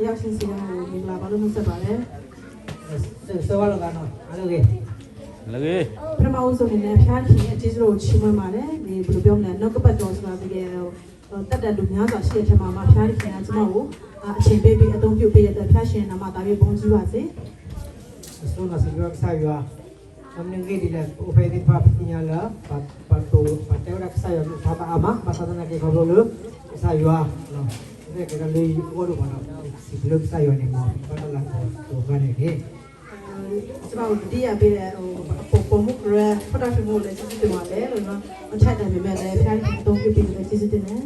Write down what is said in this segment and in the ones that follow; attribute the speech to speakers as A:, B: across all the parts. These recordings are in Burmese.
A: တရားရှင်စီတော်ကိုမင်္ဂလာပါလို့နှုတ်ဆက်ပါတယ်
B: စေဝါလောကတော့အားလုံးကြီး
A: ပထမဦးဆုံးအနေနဲ့ဖျားခင်အကျေးဇူးတော်ချီးမွမ်းပါတယ်ဒီဘယ်လိုပြောမလဲနှုတ်ကပတ်တော်ဆိုတာတကယ်တက်တက်လူများစွာရှိတဲ့ထက်မှာဖျားခင်ကကျွန်တော်ကိုအချိန်ပေးပြီးအသုံးပြုပေးတဲ့ဖျားရှင်နာမသားပြီးဘုန်းကြီးပါစေ
B: ဆိုတော့စီရောဆိုင်ရောအမင်းကြီးဒီလေဥပဒေပါပညာလာပတ်တူပတ်တဲ့ရက်ဆိုင်ရောဘာသာအမဘာသာနာကေခေါ်လို့ဆိုင်ရောနော်ဒီကလေးဘောတော့ဘာလို့စီဘလို့ဆိုင်ရောနေမှာဘာလို့လဲတော့ကနေကေ
A: ကျွန်တော်ဒီရပေးတဲ့ပုံမှုရဖတ်တာရှင်မို့လည်းကျေးဇူးတင်ပါတယ်လို့နော်အထက်တန်ပေမဲ့လည်းဖျားခင်အသုံးပြုပေးတဲ့ကျေးဇူးတင်တယ်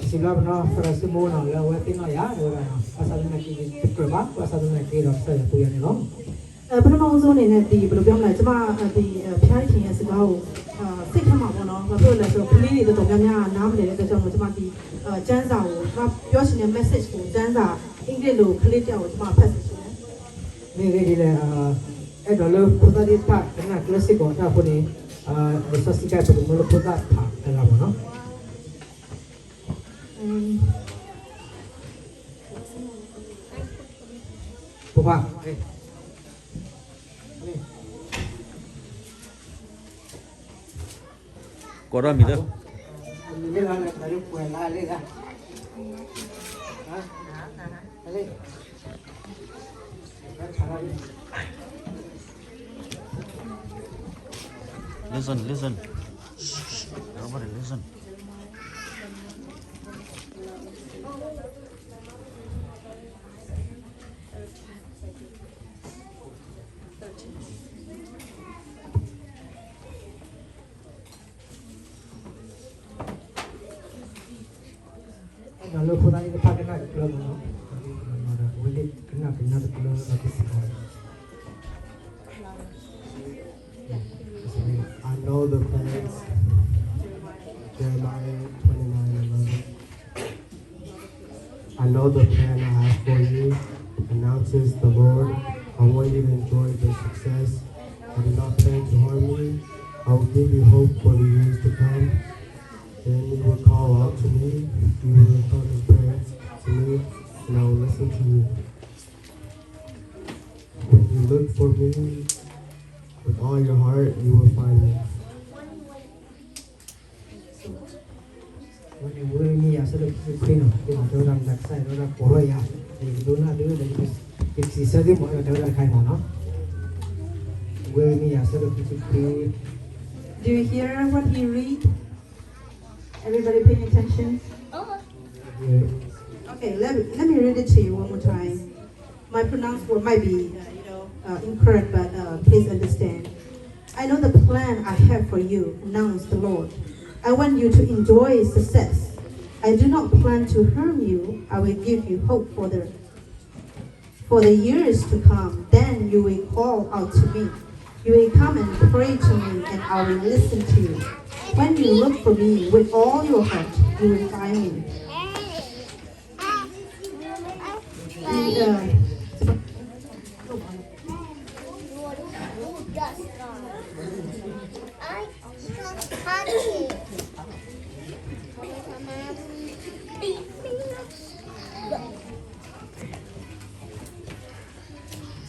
B: စီလာဘနော်ဖရစမိုးနော်လည်းဝယ်တင်တော့ရတော့ဘာသာနာကေပြပါဘာသာနာကေတော့ဆိုင်တူရနေနော်
A: ပထမဆုံးအနေနဲ့ဒီဘယ်လိုပြောမလဲကျမဒီဖျားခင်ရဲ့စကားကိုစိတ်ထမှာပေါ့နော်ဘာဖြစ်လဲဆိုတော့ကလေးတွေတော်တော်များများနားမလည်တဲ့အတွက်ကြောင့်ကျမဒီကျမ်းစာကိုကျမပြောချင်တဲ့ message ကိုကျမ်းစာအင်္ဂလိပ်လိုကလေးတောင်ကိုကျမဖတ်စီရှင်
B: နေဒီလေအဲ့တော့လို့ပူတာဒီပါကနာကလစ်ကိုတာဖို့နေစစတိကပ်ပူလို့ပူတာပါတယ်လားမနော်ပူပါ
C: Corra, mira.
B: Mira, la pues la lega.
C: Listen. Nobody listen.
B: Lalu pun ada pakai nak keluar mana? Boleh kena keluar lagi sekali.
D: I know the plans. Jeremiah 29:11. I know the plan I have for you, announces the Lord. I want you to enjoy the success. I do not plan to harm you. I will give you hope for the years to come. Then you will call out to me, you will return in prayer to me, and I will listen to you. When you look for me with all your heart, you will find me.
B: When you will me, I said, "Queen, you know, don't have that side, don't have for ya. You do not do it. It's easy, but you don't have kind of no. Will me, I said, "Queen."
A: Do you hear what he read? Everybody paying attention? Okay, let me read it to you one more time. My pronounced word might be, incorrect, but please understand. I know the plan I have for you, announced the Lord. I want you to enjoy success. I do not plan to harm you. I will give you hope for the years to come. Then you will call out to me. You will come and pray to me, and I will listen to you. When you look for me with all your heart, you will find me. And,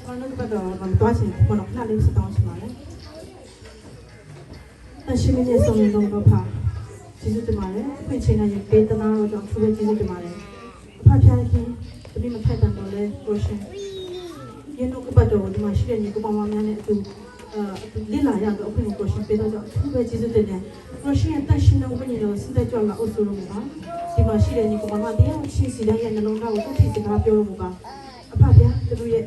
A: ကျွန်တော်တို့ကတော့မတော်ချင်ဘူးနော်ခဏလေးစတောင်းချင်ပါတယ်အရှင်မင်းရဲ့ဆုံးမတော့ဖာကျေးဇူးတင်ပါတယ်ဖွင့်ချိန်နဲ့ပေးသနာတော်ကြောင့်သူပဲကျေးဇူးတင်ပါတယ်အဖဖျားခင်တပိမထိုက်တန်တော်လဲကိုရှင်ယေနုကပတ်တော်ဒီမှာရှိတဲ့ညီကမောင်မများနဲ့အတူလစ်လာရတော့အခုကိုရှင်ပေးတော့ကြောင့်သူပဲကျေးဇူးတင်တယ်ကိုရှင်ရဲ့တန်ရှင်တဲ့ဝိညာဉ်တော်စတဲ့ကြောင့်လာအုပ်စိုးလို့ပါဒီမှာရှိတဲ့ညီကမောင်မတရားရှိစီတဲ့ရဲ့နှလုံးသားကိုသူ့ထိစကားပြောလို့ပါအဖဖျားသူရဲ့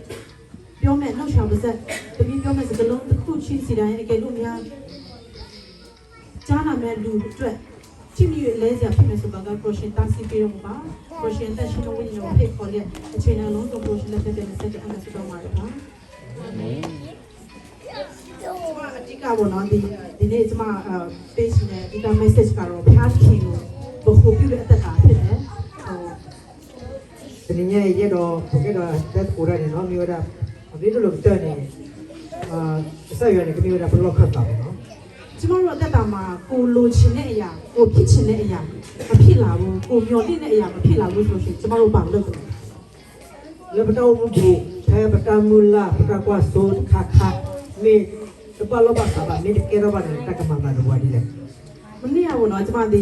A: ပြောမဲ့နှုတ်ဆောင်ပါစက်တပည့်ပြောမဲ့စကားလုံးတစ်ခုချင်းစီတိုင်းအကယ်လို့များကြားနာမဲ့လူအတွက်ချစ်မြတ်လဲစရာဖြစ်နေဆိုတော့ကပရိုရှင်တာစီပေးတော့မှာပရိုရှင်တက်ရှိတဲ့ဝိညာဉ်ကိုဖိတ်ခေါ်တဲ့အချိန်အလုံးစုံပရိုရှင်လက်ထက်တဲ့ဆက်တဲ့အမှဆိုတော့မှာပါကျွန်မအဓိကဘောနော်ဒီနေ့ကျွန်မပေးရှင်တဲ့ဒီက message ကတော့ဖျားခင်ကိုဘခုပြုတဲ့အသက်တာဖြစ်တယ်
B: ဒီနေ့ရတော့ဘုကေတော့တက်ပူရတယ်နော်မျိုးတာအပြီးတော့တက်နေဆက်ရွယ်နေကမျိုးတာဘလော့ခတ်တာပေါ့နော်
A: ကျမတို့အသက်တာမှာကိုလိုချင်တဲ့အရာကိုဖြစ်ချင်တဲ့အရာမဖြစ်လာဘူးကိုမျှော်လင့်တဲ့အရာမဖြစ်လာဘူးဆိုရှင်ကျမတို့ဘာလုပ်လဲ
B: le patau mu the patamula patakwa so kha me tepalo ba sa ba me ke ro ba ne takama ba do wa di le
A: မနေ့ကဘောနော်ကျမဒီ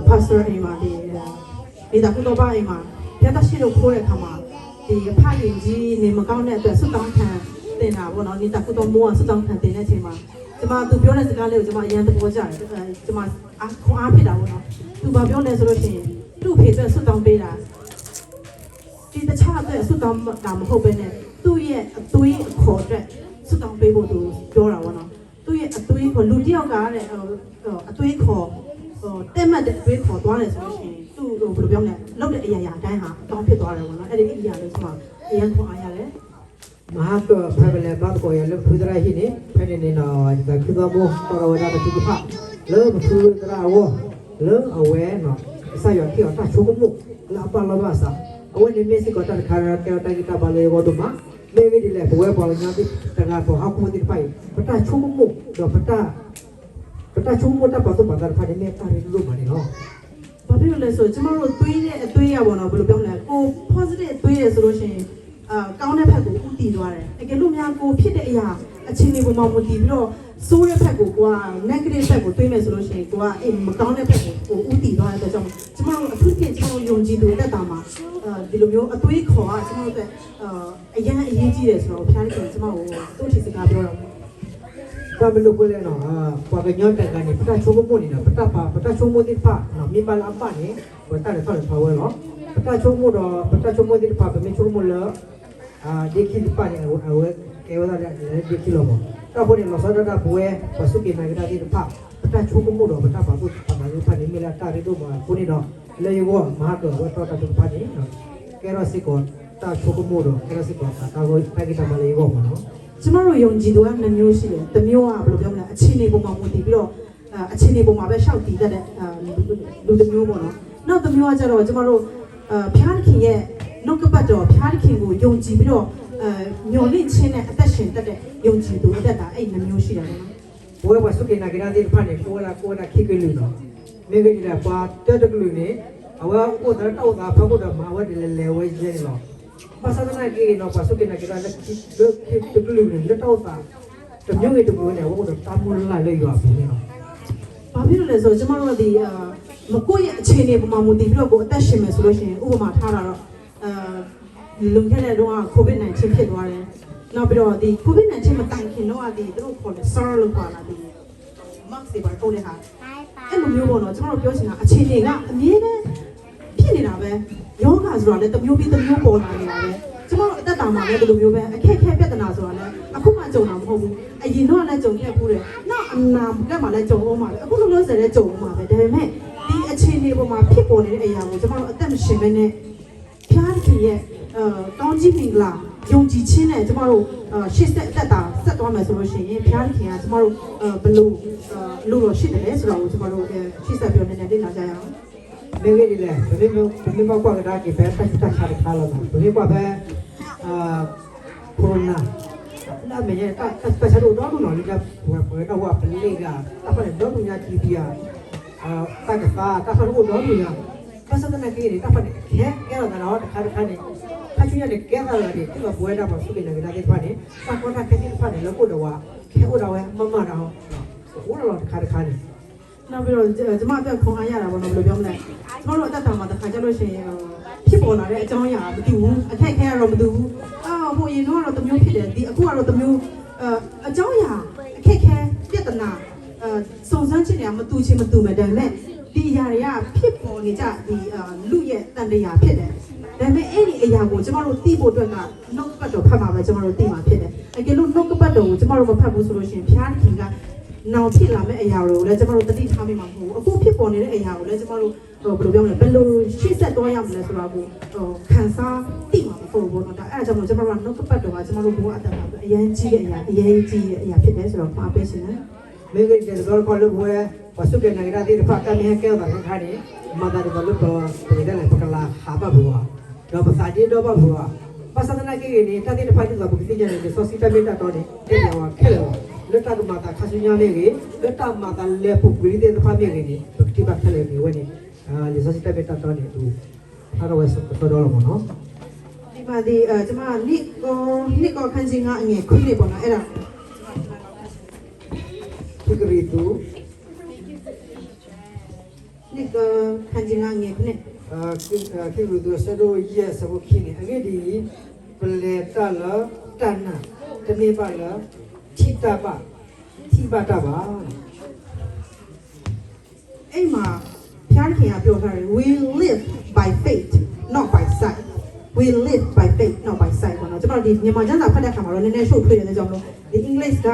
A: pastor အိမ်မှာဒီတာကုတော်ဘာအိမ်မှာပြတ်တရှိလို့ခိုးတဲ့ခါမှာဒီဖခင်ကြီးနေမကောင်းတဲ့အတွက်ဆွတောင်းခံတင်တာဘောနော်ဒီတာကုတော်မိုးကဆွတောင်းခံတင်တဲ့အချိန်မှာကျမသူပြောတဲ့စကားလေးကိုကျမအရင်သဘောကျတယ်ကျမခွန်အားဖြစ်တာဘောနော်သူဘာပြောလဲဆိုလို့ရှိရင်သူ့ဖေအတွက်ဆွတောင်းပေးတာဒီတခြားအတွက်ဆွတောင်းတာမဟုတ်ဘဲနဲ့သူ့ရဲ့အသွေးအခေါ်အတွက်ဆွတောင်းပေးဖို့သူပြောတာဘောနော်သူ့ရဲ့အသွေးခေါ်လူတစ်ယောက်ကတဲ့အသွေးခေါ်တက်မှတ်တဲ့အသွေးခေါ်သွားတယ်ဆိုလို့ရှိရင်သူ့ဘယ်လိုပြောမလဲလောက်တဲ့အရာရာအတိုင်းဟာတောင်းဖြစ်သွားတယ်ဘောနော်အဲ့ဒီအရာလေးဆိုမှအရင်ခွန်အားရတယ်
B: Mahak phabele mat ko ya le phudra hi ni phene ni no da khudwa mo toro da ba chu pha le phudra wo le awe no sa yo ki ta chu ko mu la pa la ba sa awe ni me si ko ta khara ke ta ki ta ba le wo do ma me ge di le bwe bo la nya ti ta ga bo ha ku ti pai pa ta chu mu do pa ta chu mu ta pa to ba da pha ni me ta ri lu ma ni no
A: ဘာဖြစ်လို့လဲဆိုတော့ကျမတို့တွေးတဲ့အတွေးရပါတော့ဘယ်လိုပြောမလဲကို positive တွေးရဆိုလို့ရှိရင်ကောင်းတဲ့ဘက်ကိုဥတည်သွားတယ်တကယ်လို့များကိုဖြစ်တဲ့အရာအခြေအနေပေါ်မှာမူတည်ပြီးတော့ဆိုးတဲ့ဘက်ကိုက negative ဘက်ကိုတွေးမယ်ဆိုလို့ရှိရင်ကိုကမကောင်းတဲ့ဘက်ကိုဥတည်သွားတဲ့အတွက်ကြောင့်ကျမတို့အထူးဖြင့်ကျမတို့ယုံကြည်သူတက်တာမှာဒီလိုမျိုးအတွေးခေါ်ကကျမတို့အတွက်အရင်အရေးကြီးတယ်ဆိုတော့ဖျားလိုက်ကျမတို့တို့ချီစကားပြောတော့
B: pa me lu ko le no pa ga nyon ta ga ni pa ta chu ko mu ni no pa ta chu mu ti pha no mi ba la pa ni pa ta le tho le power no pa ta chu mu do pa ta chu mu ti pha pa me chu mu le de ki ti pa ni awe ke wa da le de ki lo mo ta bo ni lo sa da bwe pa su ki na ga ti pha pa ta chu ko mu do pa ta pa tu pa ma lu pha ni me la ta ri do ma ko ni no le yo ma ha ko wa to ta tu pha ni no ke ro si ko ta chu ko mu do ke ro si ko ta go pa ki ta ma le yo mo no
A: ကျမတို့ယုံကြည်သူက2မျိုးရှိတယ်။တစ်မျိုးကဘယ်လိုပြောမလဲအခြေအနေပုံမှာမူတည်ပြီးတော့အခြေအနေပုံမှာပဲရှောက်တည်တတ်တဲ့လူတစ်မျိုးပေါ့နော်။နောက်တစ်မျိုးကကျတော့ကျမတို့ဖျားခင်ရဲ့နှုတ်ကပတ်တော်ဖျားခင်ကိုယုံကြည်ပြီးတော့ညှော်လင့်ခြင်းနဲ့အသက်ရှင်တတ်တဲ့ယုံကြည်သူအသက်တာအဲ့2မျိုးရှိတယ်ပေါ့နော်။
B: bwe wa su ki na ga ti pha ni ko la ki ke lu no me ge ni la pa ta ta lu ni awa ko da ta da pha ko da ma wa de le we je ni no pasadana ki no pa su ki na ga la ki ke lu ni le ta da ta myo ge tu ko ne wo da ta mu la le yo bu ni no
A: ဘာဖြစ်လို့လဲဆိုတော့ကျမတို့ကဒီမကိုယ့်ရဲ့အခြေအနေပုံမှာမူတည်ပြီးတော့ကိုအသက်ရှင်မယ်ဆိုလို့ရှိရင်ဥပမာထားတာတော့လုံခဲ့တဲ့တော့ COVID-19 ဖြစ်သွားတယ်။နောက်ပြီးတော့ဒီ COVID-19 မတိုင်ခင်တော့ဒီသူတို့ခေါ်တယ် SARS လို့ခေါ်တာဒီ mask တွေပါထုတ်တဲ့ဟာအဲ့လိုမျိုးပေါ့နော်ကျမတို့ပြောချင်တာအခြေအနေကအမြဲတမ်းဖြစ်နေတာပဲယောဂဆိုတာလည်းတစ်မျိုးပြီးတစ်မျိုးပေါ်လာနေတာပဲကျမတို့အသက်တာမှာလည်းဒီလိုမျိုးပဲအခက်အခဲပြဿနာဆိုတာလည်းအခုမှကြုံတာမဟုတ်ဘူးအရင်တော့လည်းကြုံခဲ့ဘူးတယ်နောက်အနာကမှလည်းကြုံအောင်ပါပဲအခုလုံးလုံးစဲလည်းကြုံအောင်ပါပဲဒါပေမဲ့ဒီအခြေအနေပေါ်မှာဖြစ်ပေါ်နေတဲ့အရာကိုကျမတို့အသက်မရှင်ဘဲနဲ့ဖျားခင်ရဲ့တောင်းကြည့်မင်္ဂလာယုံကြည်ခြင်းနဲ့ကျမတို့ရှေ့ဆက်အသက်တာဆက်သွားမယ်ဆိုလို့ရှိရင်ဖျားခင်ကကျမတို့ဘလို့လို့တော့ရှိတယ်လေဆိုတော့ကျမတို့ရှေ့ဆက်ပြောနေနေလေ့လာကြရအောင်
B: me ge ni le me ma kwa ga da ki pe ta ta cha ta la no me kwa pe corona la me ye ta ta cha do no ni ga wa wa pe le ga ta pa le do nya ti bi ya ta ka ta pa do nya pa sa na ki ni ta pa ne ke la na ta ka ni ta chu ya ne ke la la ni ti ba bwe da pa su ki na ga da ke pa ni pa ko ta ke ti pa ni lo ko do wa ke o da wa ma ma da ho o la ka ni
A: နောက်ပြီးတော့ကျမအတွက်ခွန်အားရတာပေါ့နော်ဘယ်လိုပြောမလဲကျမတို့အသက်တာမှာတစ်ခါကျလို့ရှိရင်ဖြစ်ပေါ်လာတဲ့အကြောင်းအရာမသိဘူးအခက်အခဲကတော့မသိဘူးဟိုရင်တော့တစ်မျိုးဖြစ်တယ်ဒီအခုကတော့တစ်မျိုးအကြောင်းအရာအခက်အခဲပြဿနာစုံစမ်းခြင်းတွေကမတူချင်းမတူမဲ့ဒါပေမဲ့ဒီအရာတွေကဖြစ်ပေါ်နေကြဒီလူရဲ့တန်တရားဖြစ်တယ်ဒါပေမဲ့အဲ့ဒီအရာကိုကျမတို့သိဖို့အတွက်ကနှုတ်ပတ်တော်ဖတ်မှာပဲကျမတို့သိမှာဖြစ်တယ်အကယ်လို့နှုတ်ပတ်တော်ကိုကျမတို့မဖတ်ဘူးဆိုလို့ရှိရင်ဘုရားခင်က နောက်ဖြစ်လာမယ့်အရာတွေကိုလည်းကျမတို့တတိထားမိမှာမဟုတ်ဘူးအခုဖြစ်ပေါ်နေတဲ့အရာကိုလည်းကျမတို့ဘယ်လိုပြောမလဲဘယ်လိုရှေ့ဆက်သွားရမလဲဆိုတာကိုခံစားသိမှာမဟုတ်ဘူးပေါ့နော်ဒါအဲ့ဒါကြောင့်မို့ကျမတို့ကနှုတ်ကပတ်တော်ကကျမတို့ဘဝအတ္တမှာအရင်ကြီးတဲ့အရာအရင်ကြီးတဲ့အရာဖြစ်တယ်ဆိုတော့မှာပေးရှင်တယ်
B: me ge de do ko lu bwe pa su ki na ga ti pha ka me ke da ka ni ma da do lu ko ni da le pa la ha ba bu wa do pa sa ji do ba bu wa pa sa na ki ni ta ti pha ti da bu ti nya ni so si ta me ta do ni te ya wa ke lo le ta ma ta kha su nya me ge le ta ma ta le pu gri de pha me ge ni ti ba khale ni we ni le so si ta me ta do ni tu အားတော့ဝယ်ဆိုတော့လို့ပေါ့နော်
A: ဒီမှာဒီကျမနစ်ကောခန်းချင်းကအငယ်ခွေးလေးပေါ့နော်အဲ့ဒါ
B: ဒီကရီတူ
A: နစ်ကောခန်းချင်းကအငယ်ခွေး
B: ကိလူတူဆဒိုရဲ့စဘခိနေအငယ်ဒီပလေတလာတနာတနေပါလားချိတာပါချိပါတာပါ
A: အဲ့မှာဖျားခင်ကပြောထားတယ် we live by faith not by sight we live by faith not by sight ပေါ့နော်ကျွန်တော်ဒီမြန်မာကျမ်းစာဖတ်တဲ့အခါမှာတော့နည်းနည်းရှုပ်ထွေးတယ်တဲ့ကြောင့်လို့ဒီ English က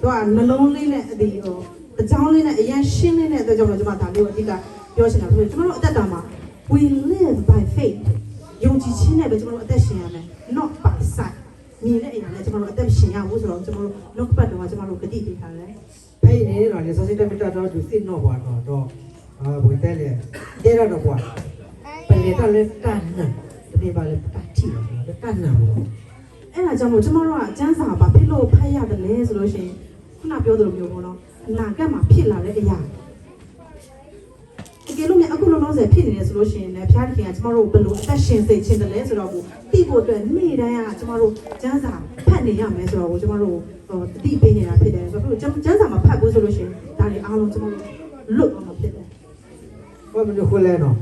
A: တော့နှလုံးလေးနဲ့ဒီဟိုအကြောင်းလေးနဲ့အရင်ရှင်းလေးနဲ့အတွက်ကြောင့်လို့ကျွန်မဒါလေးကိုအဓိကပြောချင်တာဆိုတော့ကျွန်တော်တို့အသက်တာမှာ we live by faith ယုံကြည်ခြင်းနဲ့ပဲကျွန်တော်တို့အသက်ရှင်ရမယ် not by sight မြင်တဲ့အရာနဲ့ကျွန်တော်တို့အသက်ရှင်ရဖို့ဆိုတော့ကျွန်တော်တို့နှုတ်ပတ်တော်ကကျွန်တော်တို့ဂတိပေးထားတယ်
B: ဖိနေတော့လေဆိုစစ်တက်တော့သူစစ်တော့ဘွားတော့ဘွေတဲလေတဲရတော့ဘွားပလေတလေတနာတနေပါလေတတိတနာဘူး
A: အဲ့ဒါကြောင့်မို့ကျွန်တော်တို့ကကျမ်းစာဘာဖြစ်လို့ဖတ်ရတယ်လဲဆိုလို့ရှိရင်ခုနပြောသလိုမျိုးပေါ့နော်အနာဂတ်မှာဖြစ်လာတဲ့အရာတကယ်လို့များအခုလုံးလုံးဆယ်ဖြစ်နေတယ်ဆိုလို့ရှိရင်လည်းဖျားခင်ကကျွန်တော်တို့ဘယ်လိုအသက်ရှင်စေချင်တယ်လဲဆိုတော့ကိုသိဖို့အတွက်နေ့တိုင်းကကျွန်တော်တို့ကျမ်းစာဖတ်နေရမယ်ဆိုတော့ကိုကျွန်တော်တို့တတိပေးနေတာဖြစ်တယ်ဆိုတော့ကျမ်းစာမှာဖတ်ဖို့ဆိုလို့ရှိရင်ဒါတွေအားလုံးကျွန်တော်တို့လွတ်အောင်ဖြစ်တယ်
B: ဘာမလို့ခွလဲနော်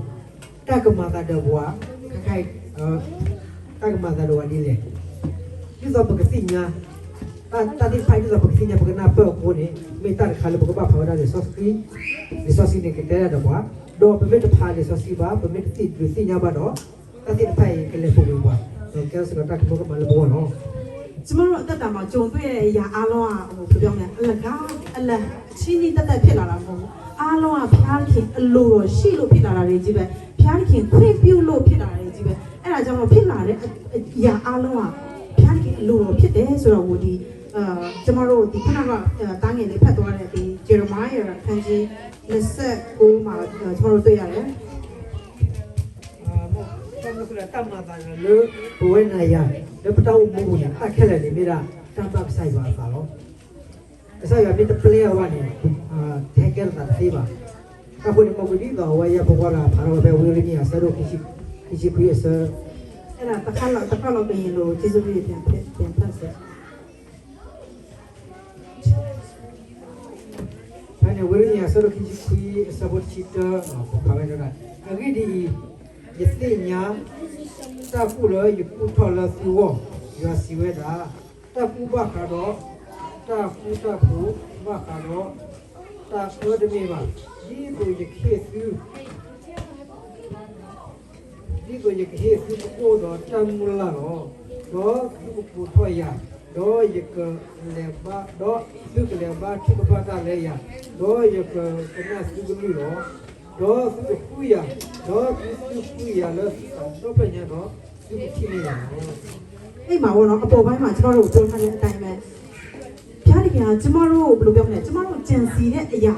B: တက်ကမာတာတော့ဘွားခိုင်တက်ကမာတာတော့ဒီလေဒီတော့ပကတိညာတာဒီဖိုင်တော့ပကတိညာပကနာပေါ့ကိုနေမေတာခါလပကဘာဖော်ဒါလေဆော့စကီဒီဆော့စီနေကတဲ့တော့ဘွားတော့ပမေတဖာလေဆော့စီဘာပမေတတိဒီညာဘာတော့တာတိဖိုင်ကလေးဖို့ဘွားတော့ကဲစကတက်ပကဘာလေဘောနော်
A: ကျွန်တော်တို့အသက်တာမှာကြုံတွေ့တဲ့အရာအားလုံးကဟိုပြောမလဲအလကားအလတ်အချင်းကြီးတက်တက်ဖြစ်လာတာမဟုတ်ဘူးအားလုံးကဖျားခင်အလိုတော်ရှိလို့ဖြစ်လာတာတွေကြီးပဲဖျားခင်ခွင့်ပြုလို့ဖြစ်လာတာတွေကြီးပဲအဲ့ဒါကြောင့်မို့ဖြစ်လာတဲ့အရာအားလုံးကဖျားခင်အလိုတော်ဖြစ်တယ်ဆိုတော့ဟိုဒီကျွန်တော်တို့ဒီခဏကတားငယ်လေးဖတ်သွားတဲ့ဒီ Jeremiah ခန်းကြီး29မှာကျွန်တော်တို့တွေ့ရတယ်
B: တော့ကတမတာလေဘဝနာရလေပတောက်မူနာအခက်လေမိတာတမ်ပတ်ဆိုင်ပါပါတော့ဆိုင်ရမိတပလေယာဝါနေတဲကဲတာသေးပါအခုဒီမဂူဒီတော့ဝါရပကွာလာဖာရောပဲဝီရင်းရဆရာတို့ခိခွေးဆာ
A: အဲ့ဒါတစ်ခါလောက်ပြင်လို့ကျေးဇူးပြုပြန်ဖတ်စေ
B: အဲ့ဒါဝီရင်းရဆရာတို့ခိခွေးဆဘတ်ချီတာဘာပဲတော့အဲ့ဒီယသိညာတပူလို့ယပူထော်လို့စီဝရစီဝဲတာတပူဘခါတော့တပူဘခါတော့တပူဒမီပါဒီကိုယခေသူဒီကိုယခေသူကိုတော့တမ်မူလာတော့သူပူထော်ရတော့ယကလေဘာတော့သူကလေဘာချိကပါတာလေရတော့ယကကနစသူကလူတော့သူကူရတော့သူကူရလို့တော့ပြန်ရတော့သူချိနေရ
A: အဲ့မှာဘောနော်အပေါ်ပိုင်းမှာကျွန်တော်တို့ပြောထားတဲ့အတိုင်းပဲဖျားတကယ်ကကျမတို့ဘယ်လိုပြောမလဲကျမတို့ကြံစီတဲ့အရာ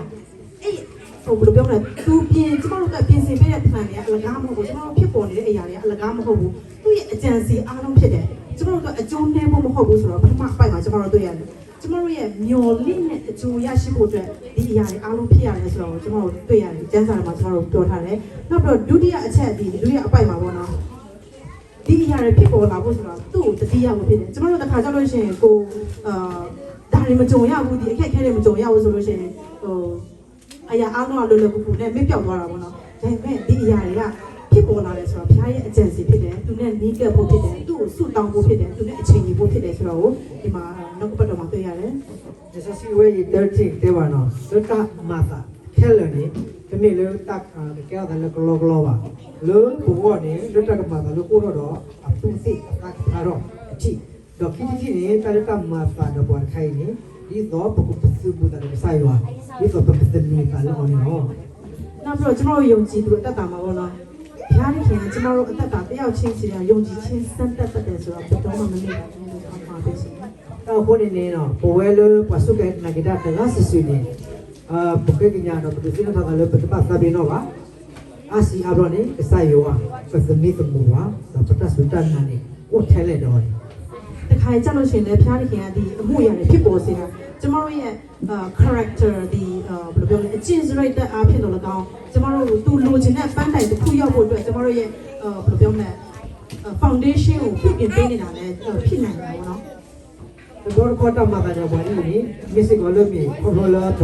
A: အဲ့ဟိုဘယ်လိုပြောမလဲသူပြင်ကျမတို့ကပြင်ဆင်ပေးတဲ့ plan တွေကအလကားမဟုတ်ဘူးကျမတို့ဖြစ်ပေါ်နေတဲ့အရာတွေကအလကားမဟုတ်ဘူးသူ့ရဲ့အကြံစီအားလုံးဖြစ်တယ်ကျမတို့ကအကျိုးနည်းဖို့မဟုတ်ဘူးဆိုတော့ပထမအပိုက်မှာကျမတို့တွေ့ရတယ်ကျမတို့ရဲ့မျော်လင့်တဲ့အကျိုးရရှိဖို့အတွက်ဒီအရာတွေအားလုံးဖြစ်ရတယ်ဆိုတော့ကျမတို့တွေ့ရတယ်ကျမ်းစာထဲမှာကျမတို့ပြောထားတယ်နောက်ပြီးတော့ဒုတိယအချက်ဒီဒုတိယအပိုက်မှာပေါ့နော်ဒီအရာတွေဖြစ်ပေါ်လာဖို့ဆိုတော့သူ့ကိုတတိယကိုဖြစ်တယ်ကျမတို့တစ်ခါကြောက်လို့ရှိရင်ကိုဒါတွေမကြုံရဘူးဒီအခက်အခဲတွေမကြုံရဘူးဆိုလို့ရှိရင်ဟိုအရာအားလုံးကလွယ်လွယ်ကူကူနဲ့မပြောက်သွားတာပေါ့နော်ဒါပေမဲ့ဒီအရာတွေကဖြစ်ပေါ်လာတယ်ဆိုတော့ဘုရားရဲ့အကြံစီဖြစ်တယ်သူနဲ့နီးကပ်ဖို့ဖြစ်တယ်သူ့ကိုဆုတောင်းဖို့ဖြစ်တယ်သူနဲ့အချိန်ကြီးဖို့ဖြစ်တယ်ဆိုတော့ဒီမှာနောက်ကပတ်တော်မှာတွေ့ရတယ်
B: This is where you dirty they were no luta mata killer ni temi lu tak kya da lu glo ba lu bo ni luta ka mata lu ko do apu si tak ka ro chi do ki ni ta luta mata do bo khai ni di do bu ku su bu da ni sai wa di do bu ku ni ka lu ni no
A: နောက်ပြီးတော့ကျွန်တော်တို့ယုံကြည်သူအသက်တာမှာပေါ့နော်ဘုရားခင်ကကျွန်တော်တို့အသက်တာတယောက်ချင်းစီကယုံကြည်ခြင်းစံတက်တယ်ဆိုတော့ဘယ်တော့မှမမေ့ပါဘူးလို့ပြောပါပေးစီ
B: ko ni ne no bo we lu pasuke na kita da su su ni buke nya no bu si no ta lu bu ta sa bi no ba asi abro ni sa yo wa ko se mi tu mu wa da pata su ta na ni ko thai le do
A: တခါကြလို့ရှိရင်လည်းဘုရားခင်ကဒီအမှုရာတွေဖြစ်ပေါ်စေတာကျွန်တော်တို့ရဲ့character ဒီ ဘယ်လိုပြောလဲအကျင့်စရိုက်တဲ့အားဖြင့်တော့၎င်းကျမတို့သူလိုချင်တဲ့ပန်းတိုင်တစ်ခုရောက်ဖို့အတွက်ကျမတို့ရဲ့ဘယ်လိုပြောမလဲ foundation ကိုပြင်ပေးနေတာလည်းဖြစ်နိုင်တယ်ပေါ့နော်
B: Bor kota mata jawa ini misi golemi kobola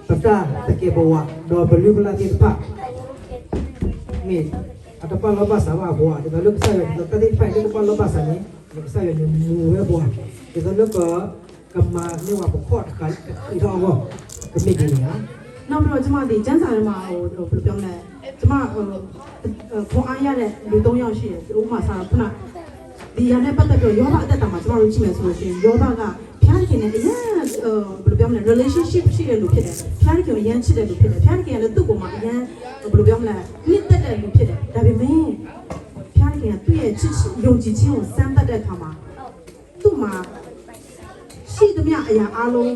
B: peta teke bawa do belu belati pak mi ada pa loba sama bawa di dalam saya di tadi pak di pa loba sani saya ni muwe bawa di dalam ke kema ni wa pokok kan itu apa kemi ni ya
A: နောက်ပြီးတော့ကျမဒီကျန်းစာထဲမှာဟိုဘယ်လိုပြောမလဲကျမခွန်အားရတဲ့လူ၃ယောက်ရှိတယ်ဥပမာစားခုနဒီရနဲ့ပတ်သက်ပြီးယောဘအသက်တာမှာကျမတို့ကြည့်မယ်ဆိုလို့ရှိရင်ယောဘကဖျားခင်နဲ့အရင်ဘယ်လိုပြောမလဲ relationship ရှိတဲ့လူဖြစ်တယ်ဖျားခင်ကိုအရင်ချစ်တဲ့လူဖြစ်တယ်ဖျားခင်ကလည်းသူ့ကိုမှအရင်ဘယ်လိုပြောမလဲနှစ်သက်တဲ့လူဖြစ်တယ်ဒါပေမဲ့ဖျားခင်ကသူ့ရဲ့ချစ်ယုံကြည်ခြင်းကိုစမ်းသပ်တဲ့အခါမှာသူ့မှာရှိသမျှအရာအလုံး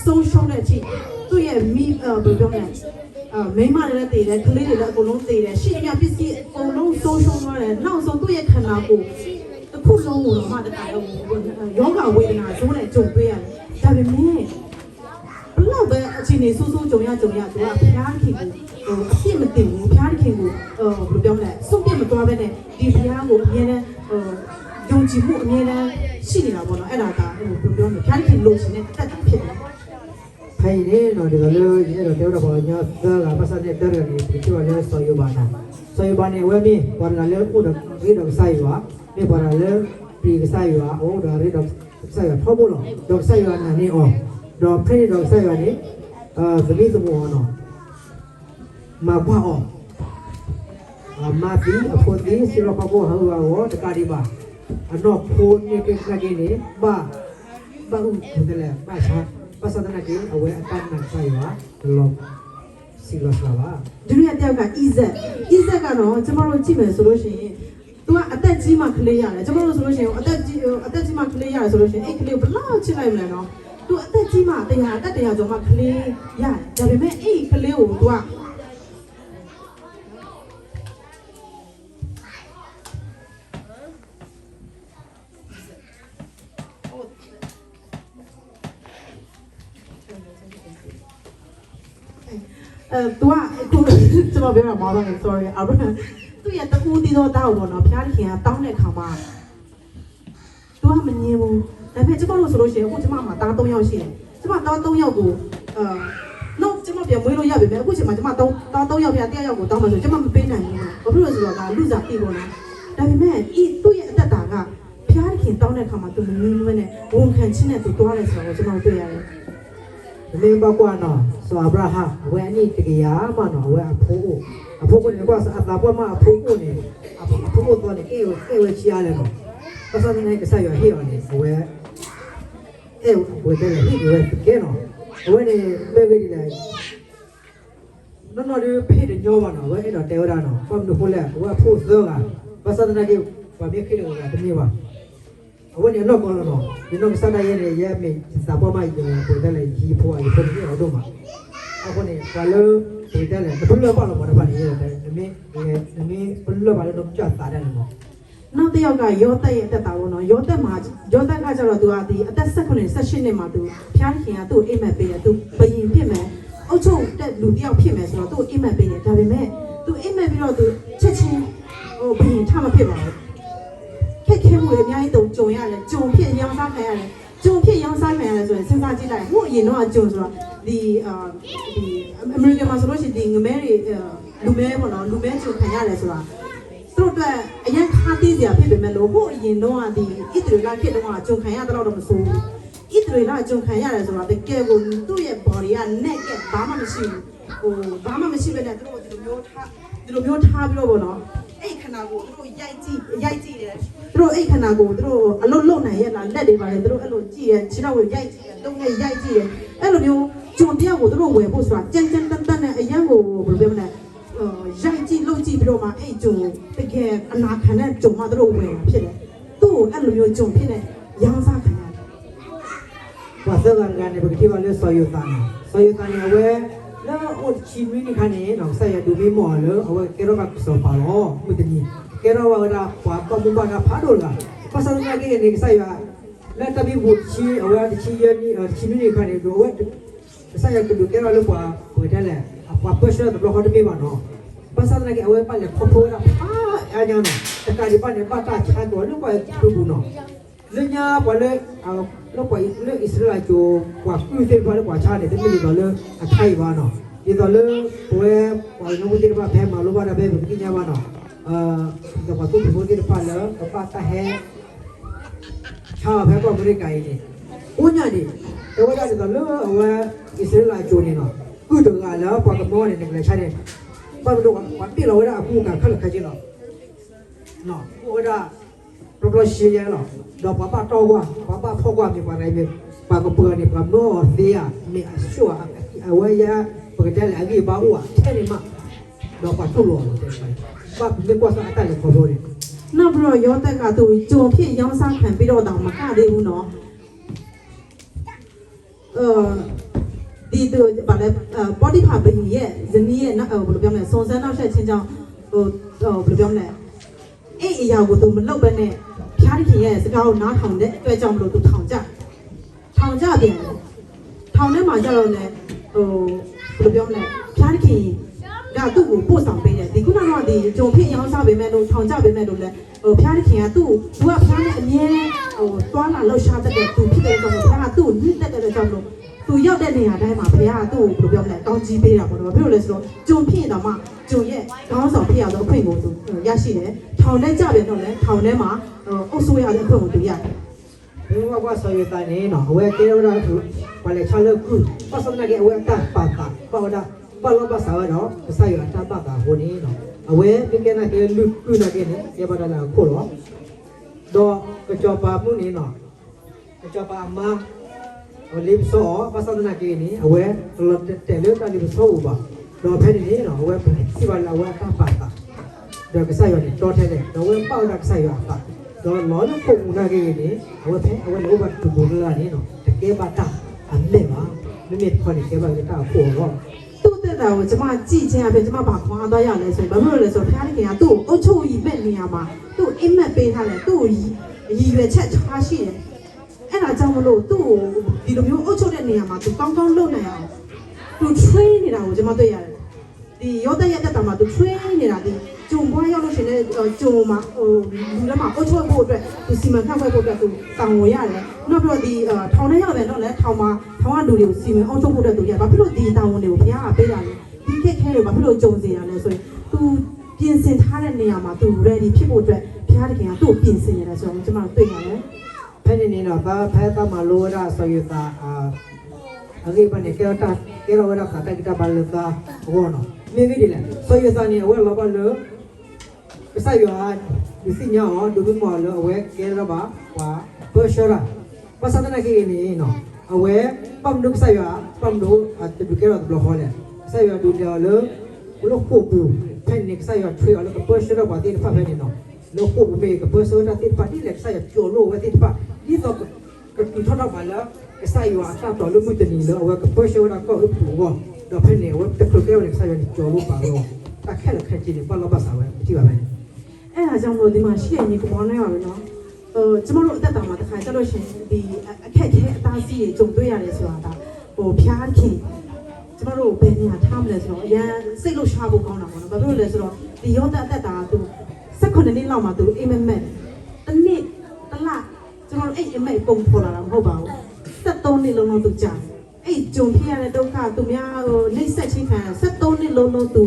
A: ဆုံးရှုံးတဲ့အချိန်သူ့ရဲ့မိဘယ်လိုပြောမလဲမိမတွေလည်းတည်တယ်ကလေးတွေလည်းအကုန်လုံးတည်တယ်ရှိသမျှပစ္စည်းအကုန်လုံးဆုံးရှုံးသွားတယ်နောက်ဆုံးသူ့ရဲ့ခန္ဓာကိုယ်တစ်ခုလုံးကိုတော့မှတခါတော့ယောဂဝေဒနာဇိုးနဲ့ကြုံတွေ့ရတယ်ဒါပေမဲ့ဘလောက်ပဲအချိန်နေစူးစူးကြုံရသူကဖျားခင်ကိုအပြစ်မတင်ဘူးဖျားခင်ကိုဘယ်လိုပြောမလဲစွန့်ပြစ်မသွားဘဲနဲ့ဒီဖျားကိုအမြဲတမ်းယုံကြည်မှုအမြဲတမ်းရှိနေတာပေါ့နော်အဲ့ဒါကဘယ်လိုပြောမလဲဖျားခင်လိုချင်တဲ့အသက်ဖြစ်တယ်
B: Hai ni no di dalam ini no dia dah banyak dah pasal dia dah ni kita ada soyu bana we mi pada le udah ridok saywa ni pada le pi saywa oh dah ridok saywa thau bo lo dok saywa na ni oh dok phri dok saywa ni semi semua no ma kwa oh ma ti apho ti siro pa bo ha wa wo de ka di ba anok pho ni ke ka ni ba u de le ba cha pasal lagi awak akan nak saya dalam silas lava.
A: ဒီလိုတယောက်က Isaac ကတော့ကျမတို့ကြည့်မယ်ဆိုလို့ရှိရင် तू ကအသက်ကြီးမှကလေးရတယ်ကျမတို့ဆိုလို့ရှိရင်အသက်ကြီးမှကလေးရတယ်ဆိုလို့ရှိရင်အဲ့ကလေးကိုဘလောက်ချစ်လိုက်မလဲနော် तू အသက်ကြီးမှတရားကျော်မှကလေးရတယ်ဒါပေမဲ့အဲ့ကလေးကို तू ကतू อ่ะအခုကျွန်တော်ပြောတာမှာတော့ sorry အဘသူရဲ့တူတီတော့တောက်ပေါ့နော်ဖျားခင်ကတောင်းတဲ့ခါမှာ तू ကမငြင်းဘူးဒါပေမဲ့ကျွန်တော်တို့ဆိုလို့ရှိရင်အခုကျွန်မမှာတား3ယောက်ရှိတယ်ကျွန်မတား3ယောက်ကိုနောက်ကျွန်မပြန်မွေးလို့ရပြီပဲအခုချိန်မှာကျွန်မတား3ယောက်ပြ1ယောက်ကိုတောင်းမှဆိုကျွန်မမပေးနိုင်ဘူးဘာဖြစ်လို့ဆိုတော့ဒါလူစားပြီပေါ့နော်ဒါပေမဲ့သူ့ရဲ့အသက်တာကဖျားခင်တောင်းတဲ့ခါမှာ तू မငြင်းဘူးနဲ့ဝန်ခံခြင်းနဲ့ तू တွားတယ်ဆိုတော့ကျွန်တော်တွေ့ရတယ်
B: Ni ba kwa no so Abraham we ni tiya ma no we apho ni kwa sa apa ma apho ni apho to ni we chia le no pasal ni ke sa yo hi ni we de ni we ke no we ni me we ni lai no de phe de nyo ba no we no te ora no pam no pho le we apho so ga pasal na ke ba me ke lo ga de ni ba Awak ni nak kalau no, ni nak sana ye ni ye mi siapa mai je kita le ji pho ai pho ni ada mah. Awak ni kalau kita le perlu apa lo pada pani ye ni perlu apa lo cak tak ada ni.
A: နောက်တစ်ယောက်ကယောသက်ရဲ့အသက်တာပေါ့နော်ယောသက်ကကျတော့သူကဒီအသက်16နှစ်မှာသူဖျားခင်ကသူ့အိမ်မက်ပေးတယ်သူဘယင်ဖြစ်မယ်အုတ်ချုပ်တဲ့လူတစ်ယောက်ဖြစ်မယ်ဆိုတော့သူ့အိမ်မက်ပေးတယ်ဒါပေမဲ့သူအိမ်မက်ပြီးတော့သူချက်ချင်းဘယင်ထမဖြစ်ပါဘူးခက်ခဲမှုတွေအများကြီးတုံကြုံရတယ်ကြုံဖြစ်ရောင်းစားခံရတယ်ကြုံဖြစ်ရောင်းစားခံရတယ်ဆိုရင်စဉ်းစားကြည့်လိုက်ဟိုအရင်တော့ကြုံဆိုတော့ဒီအမေရိကန်မှာဆိုလို့ရှိရင်ဒီငမဲတွေလူမဲပေါ့နော်လူမဲကြုံခံရတယ်ဆိုတာသူတို့အတွက်အရင်ခါးသေးစရာဖြစ်ပေမဲ့လို့ဟိုအရင်တော့ဒီဣသရေလခေတ်တုန်းကကြုံခံရတော့မဆိုးဘူးဣသရေလကြုံခံရတယ်ဆိုတာတကယ်ကိုသူ့ရဲ့ body က neck ကဘာမှမရှိဘူးဟိုဘာမှမရှိဘဲနဲ့သူတို့ဒီလိုမျိုးထားပြီးတော့ပေါ့နော်အဲ့ခန္ဓာကိုသူတို့ရိုက်ကြည့်တယ်သူတို့အဲ့ခန္ဓာကိုသူတို့အလုံးလုံးနိုင်ရဲ့လားလက်တွေပါလေသူတို့အဲ့လိုကြည့်ရခြေတော့ရိုက်ကြည့်တယ်တုံးနဲ့ရိုက်ကြည့်တယ်အဲ့လိုမျိုးဂျွန်တယောက်ကိုသူတို့ဝယ်ဖို့ဆိုတာကြမ်းတမ်းနဲ့အရန်ကိုဘယ်လိုပြောမလဲရိုက်ကြည့်လှုပ်ကြည့်ပြီးတော့မှအဲ့ဂျွန်တကယ်အနာခံတဲ့ဂျွန်မှသူတို့ဝယ်ဖြစ်တယ်သူ့ကိုအဲ့လိုမျိုးဂျွန်ဖြစ်နေရောင်းစားခံရတယ်
B: Pasal kan ni begitu kalau soyu tani awak la ot chimni ni kan ni nak saya dubi mo le awak kira kat sopalo betul ni kira awak ada apa pun ada padol lah pasal lagi ni saya la tapi buat chi awak chi ni chimni ni kan ni awak saya kudu kira lupa berdalam apa personal tu belum ada memang no pasal lagi awal paling kopo dah aja no dekat di mana patah cakap lupa tu no lenya boleh lupa le Israel tu waktu itu boleh baca ni tapi kalau akai mana di dalam boleh kalau nak jadi apa malu pada begini nyawa no dapat tu boleh pada patah he cakap apa mereka ini punya ni Ewa dah kalau awak Israel ajo ni no, aku dengar lah pak kemau ni negara China, pak tu pasti lah awak aku nak kalau kaji lah, no, awak dah problem sih lah, dah papa tahu papa pokok ni pada ini, pak kemau ni pak no dia ni asal awak ya pekerja lagi bawa, cari mak, dah pak tu loh, pak ni kuasa atas ni kau ni.
A: Nah bro, yo tak katu, cuma pihak yang sangat berbeda dengan macam dia no. Di tu pada body part begini ya, jenis nak belum ni, sonsan nak saya cincang belum ni. Iya aku tu meluk benda, cari kaya sekarang nak tahun dek, tu jam belum tu tahun dia, tahun ni macam ni, belum ni, cari kaya, dah tu aku sampai ya, di guna mana di, jompi yang sampai mana, tahun sampai mana le, cari kaya tu, buat cari ni, tuan lah lo syarat dek tu, kita jom cari tu, ni dek dek jom lo. Tu要的呢，但是嘛，皮啊都不表来，高级别了，比如来说，中片的嘛，中叶刚少皮啊都配我都，也是嘞，头呢这边头呢，头呢嘛，欧苏亚的配我都呀。
B: 因为我所有的呢，我给我那图，我来查了股，我说那个我打八打，我的，我老把啥了，啥有打八打货呢？我你看那个路股那个呢，也把它那扣了，到个叫爸母呢，个叫爸妈。Lip so, pasal nak ini, awak kalau telur kan lip so ubah. Dua pen ini, awak siapa awak tak patah. Dua kesayang ni, dua telur, awak pau dah kesayang tak. Dua lalu kau nak ini, awak ubah tu bulan ni, terkait patah, anda mah, ni kau ni kau kita kuat.
A: Tu dah我怎么之前边怎么把花都要来说，不是来说，他那个都欧洲一百年嘛，都一百倍他来，都一月才差些。အဲ့ဒါကြောင့်မလို့သူ့ကိုဒီလိုမျိုးအုပ်ချုပ်တဲ့နေရာမှာသူကောင်းကောင်းလုပ်နိုင်အောင်သူ train နေတာကိုကျွန်မတွေ့ရတယ်ဒီရောတက်ရက်တက်တာမှာသူ train နေတာဒီဂျုံဘွားရောက်လို့ရှိရင်လည်းဂျုံမှာလူလည်းမှာအုပ်ချုပ်ဖို့အတွက်သူစီမံခန့်ခွဲဖို့အတွက်သူတောင်းဝင်ရတယ်နောက်ပြီးတော့ဒီထောင်ထဲရောက်တယ်တော့လည်းထောင်ကလူတွေကိုစီမံအုပ်ချုပ်ဖို့အတွက်သူရဘာဖြစ်လို့ဒီတောင်းဝင်တွေကိုဘုရားကပေးတာလဲဒီခက်ခဲတွေဘာဖြစ်လို့ကြုံစေရလဲဆိုရင်သူပြင်ဆင်ထားတဲ့နေရာမှာသူ ready ဖြစ်ဖို့အတွက်ဘုရားတခင်ကသူ့ကိုပြင်ဆင်ရတယ်ဆိုတော့ကျွန်မတို့တွေ့ရတယ်
B: ဖဲနေနေတော့ဘာဖဲတမလိုရာဆိုရတာအခုပနေကေတာကေရောရာဖတာကိတာဘလတာဘောနော်မေဗီဒီလေဆိုရတာနေဝဲလောဘလောပစယောဒီစညောဒူဘမောလောဝဲကေရဘာဝါဘောရှရာပစတနာကေနေနော်အဝဲပမ်ဒုပစယောပမ်ဒုအတဒုကေရဘလောဟောလေစယောဒူတယ်လောဘလောကိုပူဖဲနေစယောထွေအလောဘောရှရာဘာတိဖာဖဲနေနော်လောကိုပူပေကဘောရှရာတိပါတိလက်စယောကျိုလိုဝဲတိပါဒီတော့ကတူထောက်ပါလားကစားရတာတော်လို့မတနေလို့ဝကပေါ်ရှောတာကောပူဘောတော့ဖနေဝတက်ကလေးနဲ့စားရကြော်လို့ပါတော့အခက်လက်ခက်ကြီးပါလို့ပါစားပဲကြည့်ပါမယ်
A: အဲ့ဒါကြောင့်မလို့ဒီမှာရှိရညီကမောင်းနေပါပဲနော်ကျမတို့အသက်တာမှာတစ်ခါကျလို့ရှိရင်ဒီအခက်ခဲအသားစီးတွေကြုံတွေ့ရတယ်ဆိုတာဒါဖျားခင်ကျမတို့ဘယ်နေရာထားမလဲဆိုတော့အရင်စိတ်လို့ရှားဖို့ကောင်းတာပေါ့နော်ဘာဖြစ်လို့လဲဆိုတော့ဒီရောတဲ့အသက်တာသူ18နှစ်လောက်မှသူအိမ်မက်တစ်နှစ်တစ်လကျွန်တော်အဲ့အမေပုံပေါ်လာတာမဟုတ်ပါဘူး73နှစ်လုံးလုံးသူကြာအဲ့ဂျုံဖြစ်ရတဲ့ဒုက္ခသူများနှိမ့်ဆက်ချင်းခံ73နှစ်လုံးလုံးသူ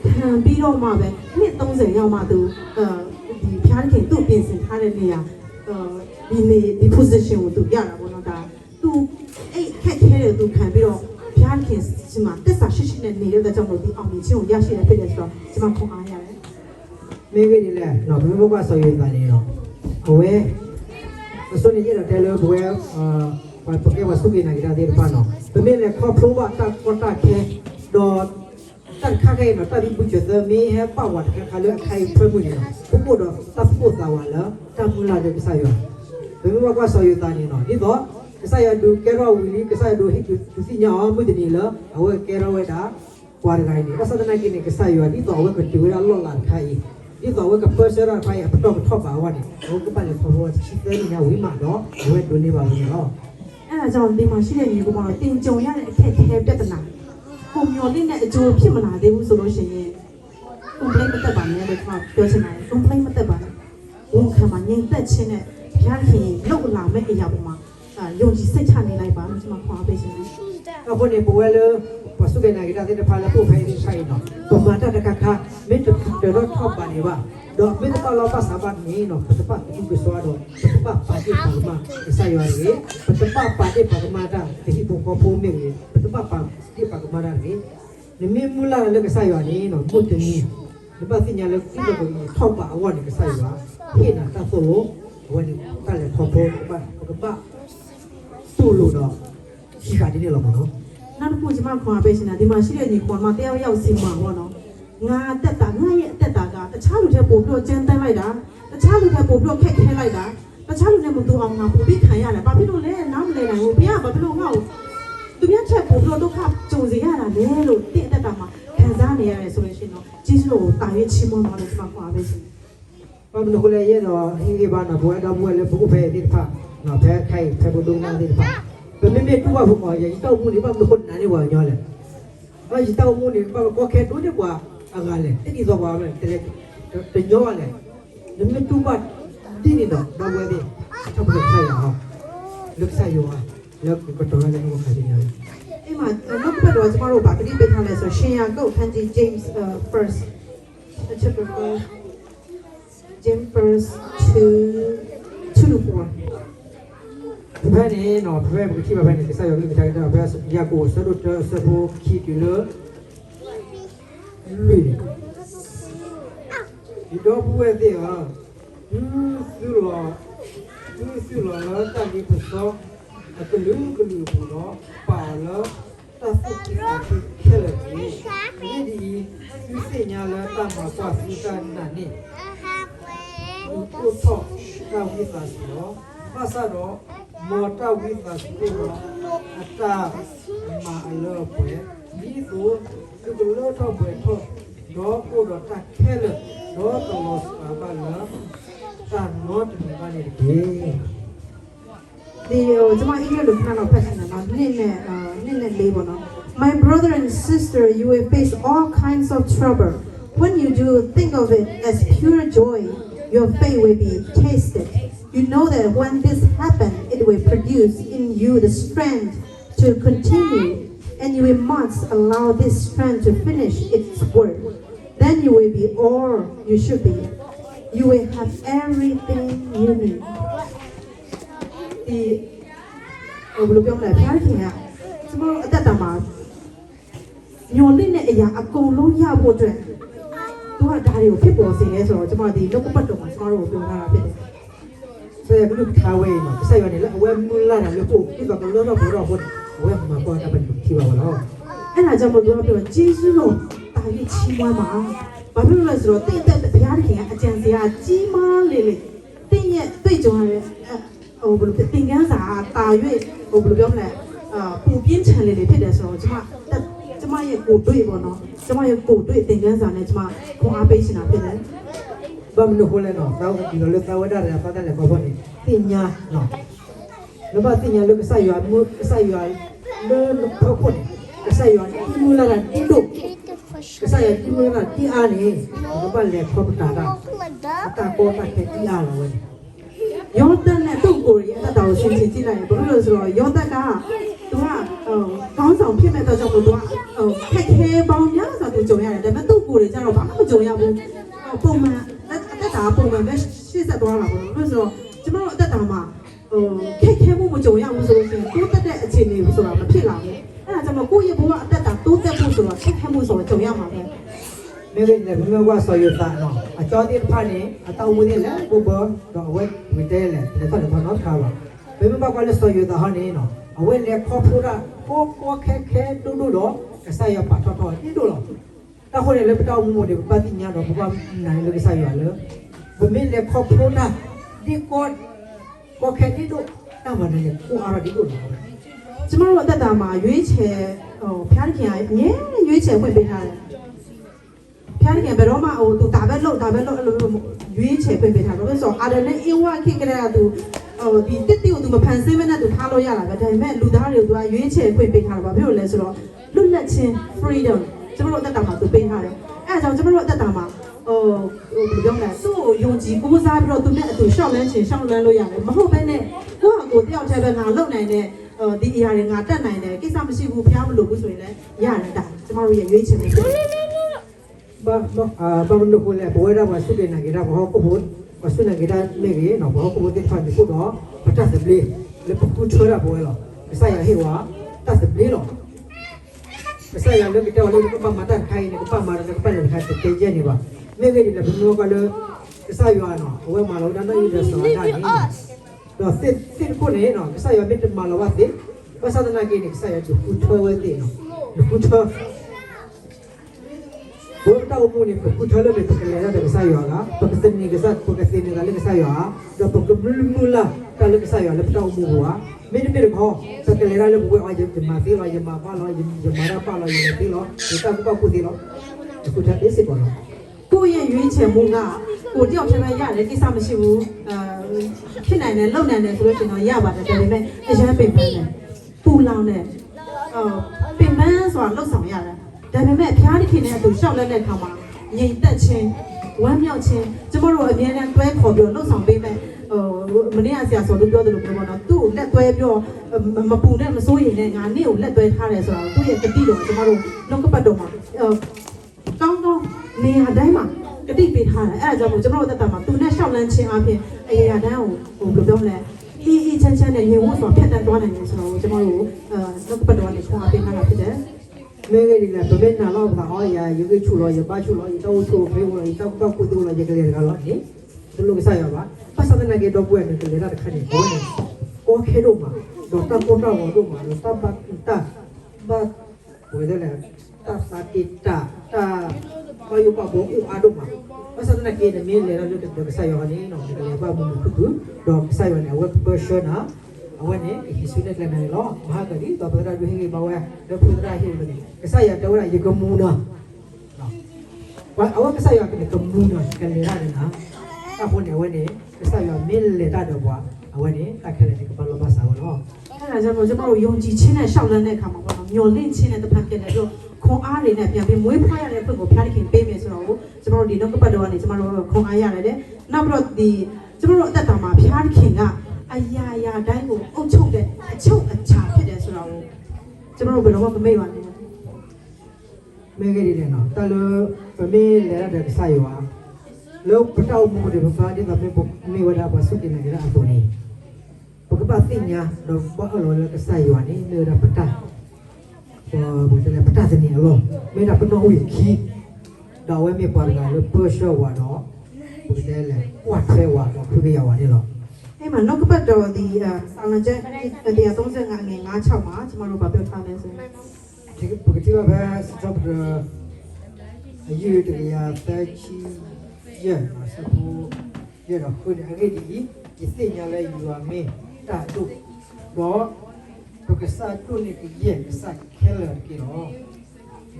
A: ခံပြီးတော့မှပဲနှစ်30ရောက်မှသူဒီဖျားခင်သူ့ပြင်ဆင်ထားတဲ့နေရာဒီ position ကိုသူရတာပေါ့နော်ဒါသူအဲ့ခက်ခဲတယ်သူခံပြီးတော့ဖျားခင်ဒီမှာတက်စာရှိနဲ့နေတဲ့ကြောင့်မို့ဒီအောင်မြင်ခြင်းကိုရရှိတယ်ဖြစ်တယ်ဆိုတော့ကျွန်မခွန်အားရတယ်
B: မေဗီဒီလေနော်ဘယ်ဘကဆိုရတာနေတော့အဝဲဆိုနေကြတယ်လေဘွယ်ပါပကေဝစုကိနာကြတဲ့ပါနော်ဘယ်နဲ့ခေါပလိုပါတာကောတာခဲတော့တန်ခါခဲနော်တတိပုချတဲ့မေဟပဝတ်ခါလေခိုင်ဖွမှုနေတော့ဘုတော့တပ်ဖို့သာဝလာတမူလာတဲ့ဆာယောဘယ်ဘကဆိုရတာနေတော့ဒီတော့ဆာယောဒူကေရောဝီလီဆာယောဒူဟိတူစီညာအမှုတနေလားအဝဲကေရောဝဲတာကွာရိုင်းနေပစဒနာကိနေဆာယောဒီတော့ဝဲကတူရလောလာခိုင်ဒီတော့ဝဲကပတ်စရာခိုင်အပတော့ထောက်ပါဝါဒီဟိုကပါလေဖော်ရှိတဲ့ညာဝိမာတော့ဝဲဒူနေပါဘူးနော်
A: အ အဲ့ဒါကြောင့်ဒီမှာရှိတဲ့ညီကောင်ကတော့တင်ကြုံရတဲ့အခက်အခဲပြဿနာကိုမျောလေးနဲ့အကျိုးဖြစ်မလာသေးဘူးဆိုလို့ရှိရင် complain မတက်ပါနဲ့လို့ကျွန်တော်ပြောချင်ပါတယ် complain မတက်ပါနဲ့ဝန်ခံမှာငြိမ်သက်ခြင်းနဲ့ဘုရားခင်လောက်လာမဲ့အရာပေါ်မှာယုံကြည်စိတ်ချနေလိုက်ပါလို့ကျွန်တော်ခေါ်ပေးခြင်းတယ်
B: အခုနေပွဲလေပစုကေနာဂီတာတဲ့ဖာလာပို့ဖိုင်ဒီဆိုင်နော်ပမာတာတကခမင်းတို့တော့ထောက်ပါနေပါတော့မင်းတို့လောပါစာပါနေနော်ပတပတ်ဒီကဆိုတော့ပတပတ်ပါတိပါမဆိုင်ရရေပတပတ်ပါတိပါမတာဒီပုံကိုပုံမင်းပတပတ်ပါတိပါမတာလေနမမူလာလည်းကဆိုင်ရနေနော်ဘုတ်တနီဒီပတ်စညာလည်းဒီလိုထောက်ပါအဝတ်ကဆိုင်ရခေနာတဆိုဝန်ကလည်းထောက်ဖို့ပတ်တူလို့တော့ဒီကတည်းကလောမနော်
A: နောက်တစ်ခုကျွန်မခေါ်ပေးရှင်တာဒီမှာရှိတဲ့ညီကောင်မတယောက်ယောက်စီမှာပေါ့နော်ငါအသက်တာငါရဲ့အသက်တာကတခြားလူတွေပို့ပြီးတော့ကျန်းတန်းလိုက်တာတခြားလူတွေပို့ပြီးတော့ခက်ခဲလိုက်တာတခြားလူတွေမတူအောင်ငါပို့ပြီးခံရတယ်ဘာဖြစ်လို့လဲနားမလဲနိုင်ဘူးဘုရားဘာဖြစ်လို့ငါ့ကိုသူများချက်ပို့ပြီးတော့ဒုက္ခကြုံစေရတာလဲလို့တင့်အသက်တာမှာခံစားနေရတယ်ဆိုလို့ရှိရင်တော့ကျေးဇူးတော်ကိုတာ၍ချီးမွမ်းပါလို့ကျွန်မခေါ်ပေးရှင်
B: ဘာမလို့လဲရဲ့တော့ဟင်းကြီးပါနော်ဘွယ်တော့ဘွယ်လေဘုဖဲတိဖာနော်ဖဲခိုင်ဖဲဘဒုံနာတိဖာဘယ်မမေတူပါဖို့ပေါ်ရဲ့တောက်မှုနေဘာမလို့နာနေဝါညောလဲဘာကြီးတောက်မှုနေဘာကိုခဲတူတဲ့ကွာအကားလေတိတိသောပါမယ်တညောလေမမေတူပါတိနေတော့ဘာဝဲဒီတော့ဘယ်ဆိုင်ရအောင်လုဆိုင်ရောလောက်ကတော့လည်းမခါကြည့်ရ
A: အဲ့မှာနောက်တစ်ပတ်တော့ကျွန်တော်တို့ဗာတိပေးထားလဲဆိုရှင်ယာကုတ်ခန်းကြီး James first chapter 4 James first 2 4
B: ဘယ်နဲ့နော်ဘယ်ကိဘယ်နဲ့ဆိုင်ရောဒီတိုင်းတော့ဘယ်ရကိုစရုတ်စဖို့ခီတူလို့လူဒီတော့ဘွယ်တဲ့ဟာသူ့လောလာတာဒီပစောအကလူကလူဘူးတော့ပါလာတဆုကိတာခဲလေဒီသူစညာလာတာမှာပါစီတန်နာနေသူ့တော့တာဝိသစီရောပါစတော့မော်တာဝိသစီရောအတာမာအလောပွဲဒီဆိုသူတို့တော့ပွဲတော့တော့ကိုတော့တက်ခဲလေတော့တော့ပါလာတာနော်ဒီမှာနေဒီ
A: ကျွန်မအင်္ဂလိပ်လိုခဏတော့ဖတ်နေတာနော်နည်းနဲ့လေးပေါ့နော် My brother and sister, you will face all kinds of trouble. When you do, think of it as pure joy. Your faith will be tasted. You know that when this happens, it will produce in you the strength to continue, and you must allow this strength to finish its work. Then you will be all you should be. You will have everything you need. ဒီဘယ်လိုပြောမလဲဖျားခင်ကကျွန်တော်အသက်တာမှာညှော်လင့်တဲ့အရာအကုန်လုံးရဖို့အတွက်သူကဒါတွေကိုဖြစ်ပေါ်စေလဲဆိုတော့ကျွန်မဒီလောကပတ်တော်မှာကျွန်တော်တို့ပြောထားတာဖြစ်တယ်
B: ဆိုရဘလူထားဝဲမှာဆိုင်ရနေလားဝဲမူလာတယ်လို့ပို့ဒီကတော့တော့ဘောတော့ဝဲမှာပေါ်တာပဲဖြစ်ပါတော့
A: အဲ့ဒါကြောင့်မို့ပြောကျေးဇူးတော်တာ၍ချီးမွမ်းပါဘာဖြစ်လို့လဲဆိုတော့တင့်တဲ့ဘုရားခင်ကအကြံစရာကြီးမားလေလေတင့်ရဲ့တွေ့ကြုံရတဲ့ဟိုဘယ်လိုသင်ခန်းစာတာ၍ဟိုဘယ်လိုပြောမလဲပူပြင်းချန်လေဖြစ်တယ်ဆိုတော့ကျမရဲ့ကိုတွေ့ပေါ့နော်ကျမရဲ့ကိုတွေ့သင်ခန်းစာနဲ့ကျမခွန်အားပေးရှင်တာဖြစ်တယ်
B: ဘာမလို့ခေါ်လဲနော်တော့ဒီလိုလက်သဝဒရဖတ်တယ်ပေါ်ပေါ်နေတင်ညာနော်လောဘတင်ညာလို့ကဆိုင်ရွာမှုဆိုင်ရွာလို့ခေါ်ခေါ်ကဆိုင်ရွာဒီမူလာတာဒီလိုကဆိုင်ရွာဒီမူလာတီအားနေလောဘလက်ခေါ်တာတာတာပေါ်တာတီအားလောဝဲ
A: ယောသတ်နဲ့သူ့ကိုယ်ရဲ့အသက်တာကိုရှင်းရှင်းကြည့်လိုက်ရင်ဘာလို့လဲဆိုတော့ယောသတ်ကသူကကောင်းဆောင်ဖြစ်မဲ့တော့ကြောင့်မို့သူကခက်ခဲပေါင်းများစွာသူကြုံရတယ်ဒါပေမဲ့သူ့ကိုယ်ရဲ့ကျတော့ဘာမှမကြုံရဘူးပုံမှန်အသက်တာပုံမှန်ပဲရှေ့ဆက်သွားတာပေါ့လို့ဆိုတော့ကျမတို့အသက်တာမှာခက်ခဲမှုမကြုံရဘူးဆိုလို့ရှိရင်တိုးတက်တဲ့အခြေအနေဆိုတာမဖြစ်လာဘူးအဲ့ဒါကြောင့်မို့ကိုယ့်ရဲ့ဘဝအသက်တာတိုးတက်ဖို့ဆိုတော့ခက်ခဲမှုဆိုတာကြုံရမှာပဲ
B: မေလည်းဘယ်မှာဆော်ရတာနော်အကျော်တိဖာနေအတောင်းဝင်လေဘဘောတော့ဝဲဝိတဲလေဒါတော့တော့ထားပါဘယ်မှာကလည်းဆော်ရတာဟာနေနော်အဝဲလေခေါ်ဖူတာကိုခဲတူတူတော့ကစားရပါတော့ဒီလိုတော့တခေါ်လေပတောင်းမှုတွေပတိညာတော့ဘဘနိုင်လို့ကစားရလေဘမင်းလေခေါ်ဖူတာဒီကိုခဲဒီတို့တာမနေကိုအားရဒီတို့
A: ကျမတို့အသက်တာမှာရွေးချယ်ဖျားခင်ကအမြဲရွေးချယ်ဝင်ပေးထားတယ်ဖျားခင်ဘယ်တော့မှသူဒါပဲလုပ်အဲ့လိုရွေးချယ်ပေးထားတယ်ဆိုတော့အာဒနဲ့အင်းဝခိကရသူ ဒီတစ်တိကိုသူမဖန်ဆင်းမနဲ့သူထားလို့ရတာပဲဒါပေမဲ့လူသားတွေကိုသူကရွေးချယ်ခွင့်ပေးထားတာပါဘာဖြစ်လို့လဲဆိုတော့လွတ်လပ်ခြင်း freedom ကျွန်တော်တို့အသက်တာမှာသူပေးထားတယ်အဲဒါကြောင့်ကျွန်တော်တို့အသက်တာမှာဘယ်လိုပြောမလဲသူ့ကိုယုံကြည်ကိုးစားပြီးတော့သူနဲ့အတူရှောက်လန်းခြင်းရှောက်လန်းလို့ရတယ်မဟုတ်ဘဲနဲ့ကိုယ့်ဟာကိုယ်တယောက်တည်းပဲငါလုံနိုင်တဲ့ဒီအရာတွေငါတက်နိုင်တယ်ကိစ္စမရှိဘူးဘုရားမလို့ဘူးဆိုရင်လည်းရတယ်ဒါကျွန်တော်တို့ရဲ့ရွေးချယ်မှုဖြစ်တယ်
B: ba mun ko le boera ba su de na gira ba ko bot ba su na gira le ge no ba ko bot de fa de ko do ba ta se ble le pu chora bo lo sa ya he wa ta se ble lo sa ya le ke ta le ko ba ma ta khai ne ko ba ma ne ko ba ne khai te je ni ba me ge ni le bu no ka le sa ya no we ma lo da no yi de so da ni do sit ko ne no sa ya me te ma lo wa de ba sa na ge ni sa ya ju pu chwa we de no pu chwa Bố tao mua này cũng thưa lên được cái này là được sai rồi á, tôi cái tên này cái sao, tôi cái tên này là lên cái sai rồi á, rồi tôi cái mua là tao lên cái sai rồi, lên tao mua á, mấy đứa được không? Tôi cái này là lên mua ai dùng mà tí lo, dùng mà ba lo, dùng mà ra ba lo, dùng tí lo, người ta cũng bao nhiêu tí lo, tôi thấy đấy rồi.
A: ကိုယ့်ရဲ့ရွေးချယ်မှုကကိုတယောက်တည်းပဲရတယ်ကိစ္စမရှိဘူးဖြစ်နိုင်တယ်လုံနိုင်တယ်ဆိုလို့ရှိရင်တော့ရပါတယ်ဒါပေမဲ့အရင်ပင်ပန်းတယ်ပူလောင်တယ်ပင်ပန်းဆိုတာလှုပ်ဆောင်ရတယ်ဒါပေမဲ့ဖျားသခင်နဲ့အတူရှောက်လက်တဲ့ခါမှာငြိမ်သက်ခြင်းဝမ်းမြောက်ခြင်းကျမတို့အမြဲတမ်းတွဲခေါ်ပြီးလှုပ်ဆောင်ပေးမယ်မနေ့ကဆရာဆော်လို့ပြောတယ်လို့ပြောတော့သူ့လက်တွဲပြီးမပူနဲ့မစိုးရိမ်နဲ့ငါနေ့ကိုလက်တွဲထားတယ်ဆိုတော့သူ့ရဲ့တတိတော်ကျမတို့နှုတ်ကပတ်တော်မှာကောင်းကောင်းနေရာတိုင်းမှာကတိပေးထားတယ်အဲ့ဒါကြောင့်ကျွန်တော်တို့တက်တာမှာသူနဲ့ရှောက်လန်းခြင်းအပြင်အရာတိုင်းကိုဘယ်လိုပြောမလဲအေးချမ်းချမ်းနဲ့ရင်ဝတ်စွာဖြတ်တန်းသွားနိုင်တယ်ဆိုတော့ကျွန်တော်တို့နှုတ်ကပတ်တော်နဲ့ခွန်အားပေးထားတာဖြစ်တယ်
B: မဲကလေးလည်းဘယ်နဲ့တော့ပါအောင်ရယူကချူလို့ရပါချူလို့တော့ချိုဖေးလို့တော့တော့ကုတူလို့ရကလေးကတော့ဒီလိုကစားရပါပတ်စတဲ့ငါကတော့ပွဲနဲ့ကလေးတော့ခဏနေဘောနေကိုခဲတော့မှာတော့တော့တော့တော့မှာတော့ပတ်တာဘာဝယ်တယ်တာစာတိတာဘာယူပါဘောဦးအတော့မှာပတ်စတဲ့ငါကနေမင်းလေတော့ကစားရနေတော့ကလေးပါဘူးခုတော့စားရနေ web version ဟာawalnya hisunet lemah lo mahagari babara duhingi bawa dapura hiu kesaya dawra ye gemuna awak kesaya ke gemuna kalera na tapon awalnya kesaya mil le ta do bwa awalnya takale ni kepala basa lo
A: အဲ့ဒါကြောင့်ကျွန်တော်တို့ယုံကြည်ခြင်းနဲ့ရှောက်လန်းတဲ့အခါမှာပေါ့နော်မျော်လင့်ခြင်းနဲ့တစ်ဖက်ပြည့်တယ်လို့ခွန်အားတွေနဲ့ပြန်ပြီးမွေးဖွားရတဲ့ဘက်ကိုဖျားခင်ပေးမယ်ဆိုတော့ကျွန်တော်တို့ဒီနှုတ်ကပတ်တော်ကနေကျွန်တော်တို့ခွန်အားရတယ်နောက်ပြီးတော့ဒီကျွန်တော်တို့အသက်တာမှာဖျားခင်ကအရာရာတိုင်းကိုအုပ်ချုပ်တဲ့အချုပ်အချာဖြစ်တယ်ဆိုတော့ကျွန်တော်တို့ဘယ်တော့မှမမေ့ပါနဲ့
B: မဲကလေးနော်တလူပမေးလေရတဲ့ဆိုင်ဝါလောပတောက်မှုတွေဘာဒီကမေဝဒါပါစုတင်နေကြအတူနေပကပသိညာတော့ဘာလို့လဲဆိုင်ဝါနေလေရပတာဘုရားပတာစနေလောမေဒါပနောဝီခီဒါဝဲမေပါကလည်းပရှောဝါတော့ဘုရားလေဝတ်သေးဝါတော့ခရရဝါနေလော
A: အဲ့မှာနောက်ကပတ်တော်ဒီစာလံချက်135ငွေ96မှာကျွန်တော်တို့ဗာပြောထားလဲဆိုရင်
B: ဒီပကတိကပဲစတော့အယူတရတဲ့ချီရမှာစပူရတော့ခုဒီအရေးဒီစညာလဲယူရမင်းတာတို့တော့ပကစားတို့နေကရဲ့စက်ခဲလကီတော့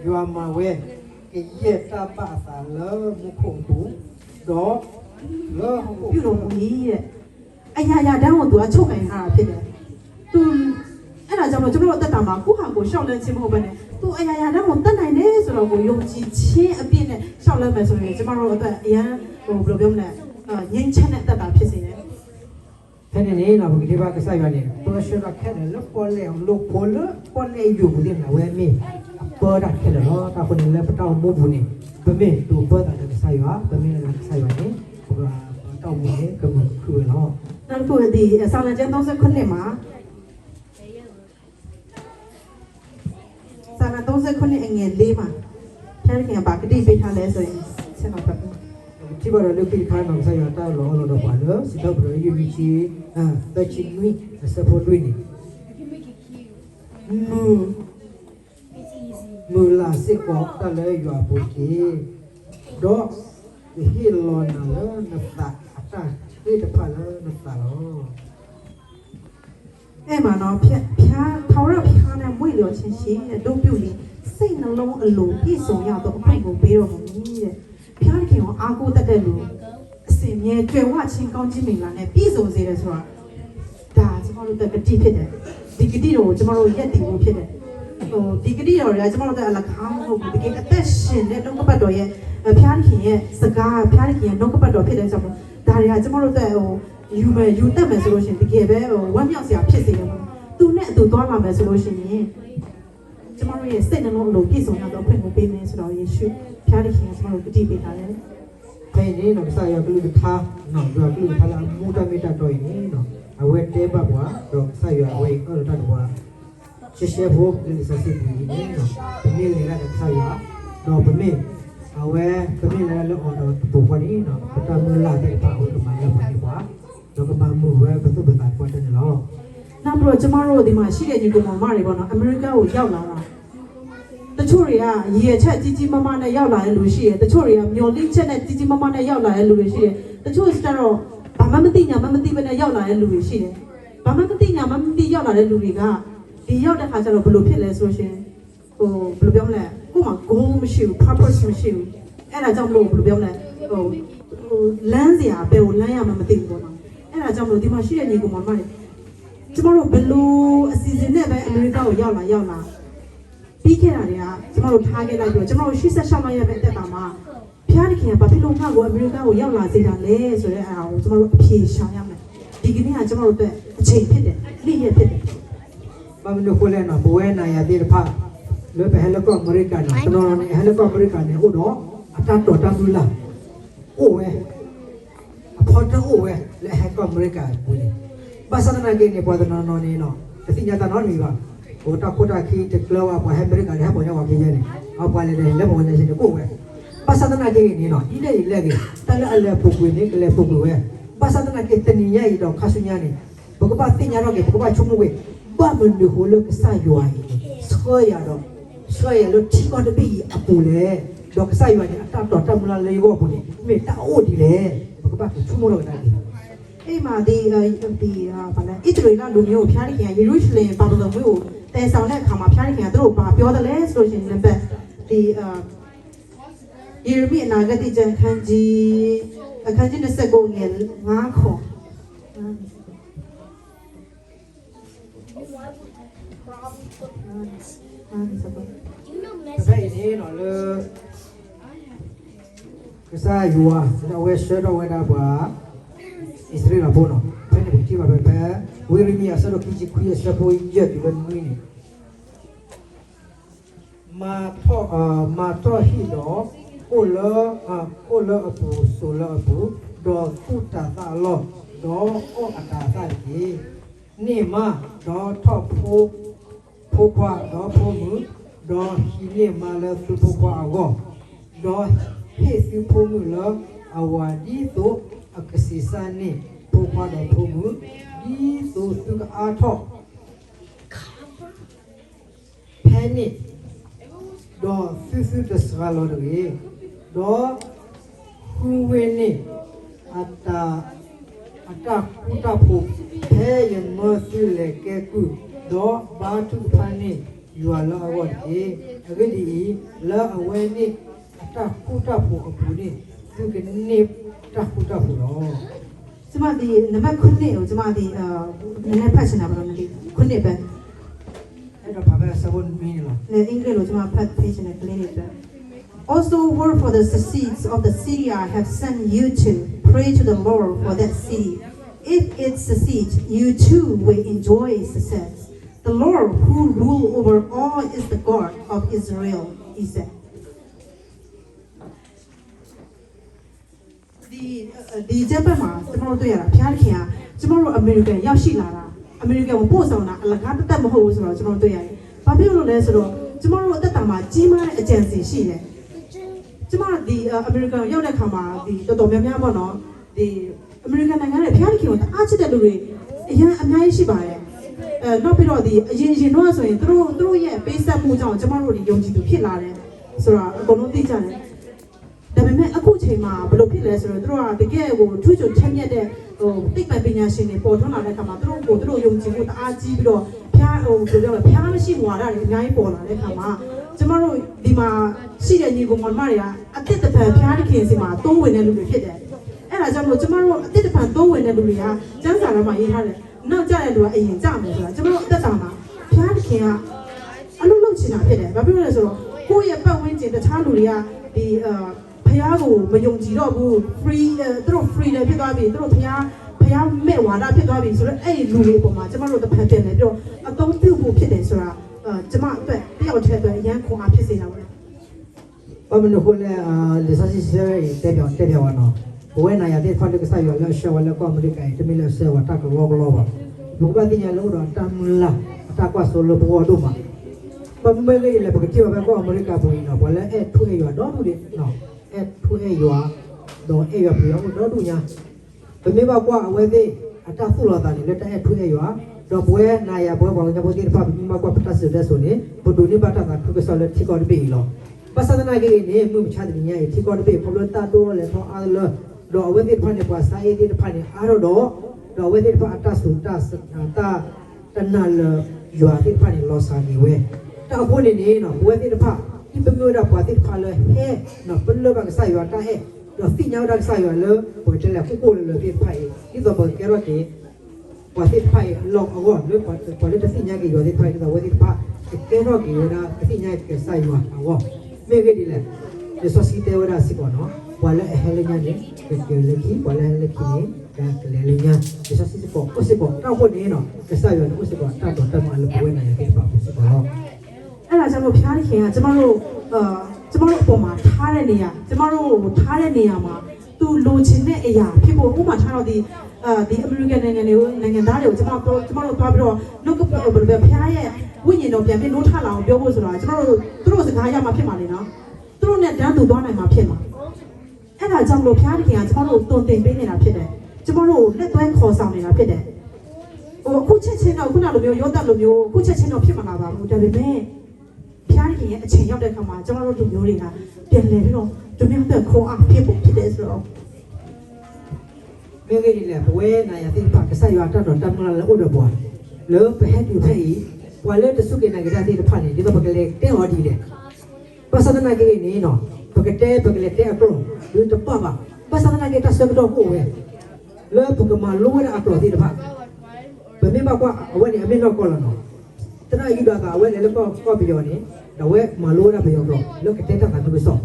B: ယူအမဝဲကရဲ့တာပါသာလောမခုံဘူးတော့လော
A: ပြုလို့မီးတဲ့အရာရာတန်းကိုသူကချုပ်နိုင်ထားတာဖြစ်တယ်သူအဲ့ဒါကြောင့်ကျွန်တော်တို့အသက်တာမှာကိုယ့်ဟာကိုယ်ရှောက်လန်းခြင်းမဟုတ်ဘဲနဲ့သူအရာရာတန်းကိုတတ်နိုင်တယ်ဆိုတော့ကိုယုံကြည်ခြင်းအပြည့်နဲ့ရှောက်လန်းမယ်ဆိုရင်ကျွန်တော်တို့အတွက်အရန်ဘယ်လိုပြောမလဲငြိမ်းချမ်းတဲ့အသက်တာဖြစ်စေတယ်
B: တဲ့နေနော်ဘယ်ဒီဘာကစားရလဲပရရှရာခဲတယ်လို့ပေါ်လေလို့ပေါ်လေယူဘူးတဲ့ဝဲမင်းပေါ်တာခဲတယ်နော်တာခုနေလဲပတောက်မို့ဘူးနေဘယ်မင်းသူပေါ်တာကစားရဘယ်မင်းလည်းစားရနေဘုရားတောက်မှုလေကမခူနော်
A: နောက်တစ်ခုဒီစာလံကျမ်း39မှာစာလံ39အငယ်4မှာဖျားခင်ကဘာကတိပေးထားလဲဆိုရင်ဆက်မှာပတ်
B: ဒီဘာလို့ဒီခိုင်းမှာဆိုင်ရတာလောတော့ပါလို့စတော့ဘရယူချီတချီမီစပေါ်တွင်းမူလာစစ်ကောတလဲရွာပုတ်ကြီးတော့ဒီဟီလောနာလနတာအတာဒီတဖာလနတာလော
A: အဲ့မှာတော့ဖျားထောင်ရဖျားနဲ့မွေလျော်ခြင်းရှိတဲ့တို့ပြုရင်စိတ်နှလုံးအလိုပြည့်စုံရတော့အခွင့်ကိုပေးတော်မူတဲ့ဖျားခင်ကိုအားကိုးတတ်တဲ့လူအစင်မြဲကြွယ်ဝခြင်းကောင်းခြင်းမင်္ဂလာနဲ့ပြည့်စုံစေတယ်ဆိုတာဖ ဒါကျမတို့ကဂတိဖြစ်တယ်ဒီဂတိကိုကျမတို့ရက်တည်ဖို့ဖြစ်တယ်ဒီဂတိတော်တွေကကျမတို့ကအလကားမဟုတ်ဘူးတကယ်အသက်ရှင်တဲ့နှုတ်ကပတ်တော်ရဲ့ဖျားခင်ရဲ့စကားဖျားခင်ရဲ့နှုတ်ကပတ်တော်ဖြစ်တဲ့ကြောင့်ဒါတွေကကျမတို့တဲ့ယူတတ်မယ်ဆိုလို့ရှိရင်တကယ်ပဲဝမ်းမြောက်စရာဖြစ်စေတယ်ပေါ့သူနဲ့အတူသွားလာမယ်ဆိုလို့ရှိရင်ကျမတို့ရဲ့စိတ်နှလုံးအလိုပြည့်စုံတော့ဖွင့်ဖို့ပေးမယ်ဆိုတော့ယေရှုဖျားခင်ကကျမတို့ဂတိပေးထားတယ်
B: Kaya ni no sa ya kulu tha no ya kulu tha la mu ta me ta to ni no awe te ba bwa do sa ya awe ko ta bwa she bo ni sa si ni no ni ni la sa ya do ba me awe ba me la lo on do bo kwa ni no ta mu la te pa ho ma ya ma ni bwa do ka ma mu we ba tu ba ta kwa ta ni lo
A: နောက်ပြီးတော့ကျမတို့ဒီမှာရှိတဲ့ညီကောင်မတွေပေါ့နော်အမေရိကကိုရောက်လာတာတချို့တွေကရည်ရချက်ကြီးကြီးမားမားနဲ့ရောက်လာတဲ့လူရှိတယ်တချို့တွေကမျောလင့်ချက်နဲ့ကြီးကြီးမားမားနဲ့ရောက်လာတဲ့လူတွေရှိတယ်တချို့ကျတော့ဘာမှမသိညာမှမသိဘဲနဲ့ရောက်လာတဲ့လူတွေရှိတယ်ဘာမှမသိညာမှမသိရောက်လာတဲ့လူတွေကဒီရောက်တဲ့ခါကျတော့ဘယ်လိုဖြစ်လဲဆိုရှင်ဘယ်လိုပြောမလဲကိုယ်မှာ goal မရှိဘူး purpose မရှိဘူးအဲ့ဒါကြောင့်မလို့ဘယ်လိုပြောမလဲလမ်းစရာပဲကိုလမ်းရမှမသိဘူးပေါ့နော်အဲ့ဒါကြောင့်မလို့ဒီမှာရှိတဲ့ညီကောင်မတွေကျမတို့ဘယ်လိုအစီအစဉ်နဲ့ပဲအမေရိကကိုရောက်လာပြီးခဲ့တာတွေကကျမတို့ထားခဲ့လိုက်ပြီးတော့ကျမတို့86လောက်ရပဲတက်တာမှာဖျားခင်ကဘာဖြစ်လို့ငါ့ကိုအမေရိကကိုရောက်လာစေတာလဲဆိုတဲ့အားကိုကျမတို့အဖြေရှာရမယ်ဒီကနေ့ကကျမတို့အတွက်အချိန်ဖြစ်တယ်နေ့ရက်ဖြစ်တယ်
B: ba me no ko le no bo we na ya de pha lo be hello ko america no no no hello ko america ne ho do ata to ta du la o we a pho to o we le hello ko america bu ni ba sa na ke ni po da no ni no ta si nya ta no ni ba Kota kota ki te keluar apa Amerika ni apa yang wakil ni apa le le mo ne sini ko we pasal na ke ni no ile ile ke tala ale pukui ni kele pukui we pasal na ke teninya i do khasunya ni boko ba tinya ro ke boko ba chumu we ba mun ni ho lo ke sa yo ai so ya lo ti ko de bi apu le do ke sa yo ni ata to ta mula le go bu ni me ta o di le boko ba chumu ro ka ni
A: အဲ့မှာဒီဘာလဲဣသရေလလူမျိုးကိုဖျားခင်ကယေရုရှလင်ပါတော်မျိုးကိုတည်ဆောင်တဲ့အခါမှာဖျားခင်ကသူတို့ဘာပြောတယ်လဲဆိုလို့ရှိရင်နံပါတ်ဒီယေရမိအနာဂတိကျမ်းအခန်းကြီး29ငယ်5ခေါ်
B: Sai ni no le Kesa yuwa na we shero we da ba Israel abono pene buti ba ba we ri mi asalo ki ji kuya sha po ye bi ben mi ni ma to hi do o lo apu so lo apu do tu ta ta lo do o ata ta ki ni ma do to po kwa do po mu do hi ni ma le su po kwa ago do he si po mu lo awadi to akasisani pokwa da pomu di so su ka atho pani do su de swalo de do huwe ni ata kuta po he yen mo su le ke ku do ba tu pani you are la award e agadi la aweni ata kuta po apu ni su ke ni ta kuta po lo
A: ကျမဒီနံပါတ်9ကိုကျမဒီနည်းနည်းဖတ်ချင်တာပါတော့ဒီ9ပဲ
B: အဲ့တော့ဘာပဲစဘုန်မင်းလား
A: အင်္ဂလိပ်လိုကျမဖတ်ပေးချင်တဲ့ကလေးတွေအတွက် Also word for the seeds of the city I have sent you to pray to the Lord for that city if it succeeds you too will enjoy success the Lord who rule over all is the God of Israel he saidဒီဂျပန်မှာကျွန်တော်တို့တွေ့ရတာဖျားခင်ကကျွန်တော်တို့အမေရိကန်ရောက်ရှိလာတာအမေရိကန်ကိုပို့ဆောင်တာအလကားတက်မဟုတ်ဘူးဆိုတော့ကျွန်တော်တွေ့ရတယ်။ဘာဖြစ်လို့လဲဆိုတော့ကျွန်တော်တို့အသက်တာမှာကြီးမားတဲ့အကြံစီရှိတယ်။ကျွန်မဒီအမေရိကန်ရောက်တဲ့ခါမှာဒီတော်တော်များများပေါ့နော်ဒီအမေရိကန်နိုင်ငံရဲ့ဖျားခင်ကိုအားချစ်တဲ့လူတွေအရင်အများကြီးရှိပါတယ်။နောက်ပြီးတော့ဒီအရင်တော့ဆိုရင်သူတို့ရဲ့ပေးဆက်မှုကြောင့်ကျွန်တော်တို့ဒီယုံကြည်သူဖြစ်လာတယ်ဆိုတာအကုန်လုံးသိကြတယ်။ဒါပေမဲ့အခုချိန်မှာဘယ်လိုဖြစ်လဲဆိုတော့သူတို့ကတကယ်ကိုထွေးချွန်ချက်မြက်တဲ့တိတ်ပံပညာရှင်တွေပေါ်ထွန်းလာတဲ့အခါမှာသူတို့ယုံကြည်မှုတအားကြီးပြီးတော့ဖျားဘယ်လိုပြောလဲဖျားမရှိဘွာတာတွေအများကြီးပေါ်လာတဲ့အခါမှာကျမတို့ဒီမှာရှိတဲ့ညီကောင်မတွေကအတစ်တပံဖျားတစ်ခင်စီမှာသုံးဝင်တဲ့လူတွေဖြစ်တယ်အဲ့ဒါကြောင့်မို့ကျမတို့အတစ်တပံသုံးဝင်တဲ့လူတွေကကျမ်းစာထဲမှာရေးထားတယ် နောက်ကြတဲ့လူကအရင်ကြမယ်ဆိုတာကျွန်တော်တို့အသက်တာမှာဘုရားသခင်ကအလုပ်လုပ်ချင်တာဖြစ်တယ်ဘာဖြစ်လို့လဲဆိုတော့ကိုယ့်ရဲ့ပတ်ဝန်းကျင်တခြားလူတွေကဒီဘုရားကိုမယုံကြည်တော့ဘူး free သူတို့ free လည်းဖြစ်သွားပြီသူတို့ဘုရားမဲ့ဝါဒဖြစ်သွားပြီဆိုတော့အဲ့ဒီလူတွေအပေါ်မှာကျွန်တော်တို့တစ်ဖက်ပြန်နေပြီးတော့အသုံးပြုဖို့ဖြစ်တယ်ဆိုတာကျွန်မအတွက်တယောက်တည်းအတွက်အရန်ခွန်အားဖြစ်စေတာပဲ
B: ဘာမလို့လဲလေဆာစီဆဲတဲ့ပြောင်းနော်ဘဝနာရတဲ့ဖတ်တဲ့ဆိုင်ရလဲရှောလဲကောအမေရိကန်တမီလဲဆဲဝတာကလောကလောပါဘုရားတင်ရလို့တော့တမ်လာအတာကွာဆိုလို့ဘောတော့မှာဘာမလဲလေပကတိဘာကောအမေရိကန်ဘူးနော်ဘာလဲအဲ့ထွေးရတော့ဘူးလေနော်အဲ့ထွေးရတော့အဲ့ရပြောတော့တူညာဘယ်မှာကွာအဝဲသေးအတာသူ့လာတာလေတဲ့အဲ့ထွေးရတော့ဘွဲနာရဘွဲဘောကဘောတိဖတ်ပြီးမှာကွာပတ်စတဲ့ဆိုနေဘဒူနေပါတာကသူကဆော်လက်တီကော်ဒီလောပါစဒနာကြီးနေမှုချတဲ့ညရဲ့တီကော်ဒီဖလိုတာတော့လေတော့အားလောတော့ဝေဒီဖန်နေပါစာရေးဒီဖန်နေအားတော့ဝေဒီဖန်အတဆူတာတာတနာလရွာဒီဖန်နေလောစာနေဝဲတော့ဘုန်းနေနော်ဝေဒီဖန်ဒီပမျိုးတော့ပါတိဖန်လေဟဲနော်ဘလောကစာရွာတာဟဲတော့စီညောတာစာရွာလေဘယ်တလဲကိုကိုလေဒီဖန်ဒီတော့ဘယ်ကရတဲ့ပါတိဖန်လောအောလေပါလေတစီညကြီးရွာဒီဖန်တော့ဝေဒီဖန်ကဲတော့ကြီးရတာစီညကြီးစာရွာအောမေဂေဒီလေဒီဆိုစီတေဝရစီကောနော်wala helenya ni keleki wala heleki ni dan kelenya bisa sisi ko usiko ta ko ni no kesa yo ni usiko ta to ta ma lu we na ya ke pa usiko lo
A: အဲ့ဒါကြောင့်မို့ဖျားခင်ကကျမတို့အပေါ်မှာထားတဲ့နေရာကျမတို့ထားတဲ့နေရာမှာသူလိုချင်တဲ့အရာဖြစ်ဖို့ဥပမာထားတော့ဒီအမေရိကန်နိုင်ငံသားတွေကိုကျမတို့သွားပြီးတော့နှုတ်ကပတ်ဘယ်လိုပဲဖျားရဲ့ဝိညာဉ်တော်ပြန်ပြီးနှိုးထလာအောင်ပြောဖို့ဆိုတာကျမတို့သူတို့စကားရမှာဖြစ်မှာလေနော်သူတို့နဲ့တန်းတူသွားနိုင်မှာဖြစ်မှာအဲ့ဒါကြောင့်လို့ဖျားခင်ကကျမတို့တုံတင်ပေးနေတာဖြစ်တယ်ကျမတို့လက်သွဲခေါ်ဆောင်နေတာဖြစ်တယ်အခုချက်ချင်းတော့ခုနလိုမျိုးရောတက်လိုမျိုးအခုချက်ချင်းတော့ဖြစ်မှာပါဘူးဒါပေမဲ့ဖျားခင်ရဲ့အချိန်ရောက်တဲ့အခါမှာကျမတို့လူမျိုးတွေကပြန်လည်ပြီးတော့သူများတဲ့ခေါ်အားဖြစ်ဖို့ဖြစ်တယ်ဆိုတော့
B: မေဂေဒီလေဘွဲနာရတဲ့ပါကစားရတာတော့တမလာလို့တော့ဘွာလောပဲဟဲ့ဒီဖေးဝါလေတဆုကေနာကြတဲ့ဖာနေဒီတော့ဘကလေတဲ့ဟောဒီလေပါစဒနာကေနေနော်ဘကတဲ့ဘကလေတဲ့အကလုံးဒီတော့ပါပါစဒနာကေတဆက်တော့ကိုဝဲလောဘကမလိုရအကလုံးဒီတော့ဘယ်မှာကွာအဝဲနေအမေတော့ကောလာနော်တနာယူတာကအဝဲလေကောပြီးတော့နေတော့ဝဲမလိုရပြောတော့လောကတဲ့တာကသူဆော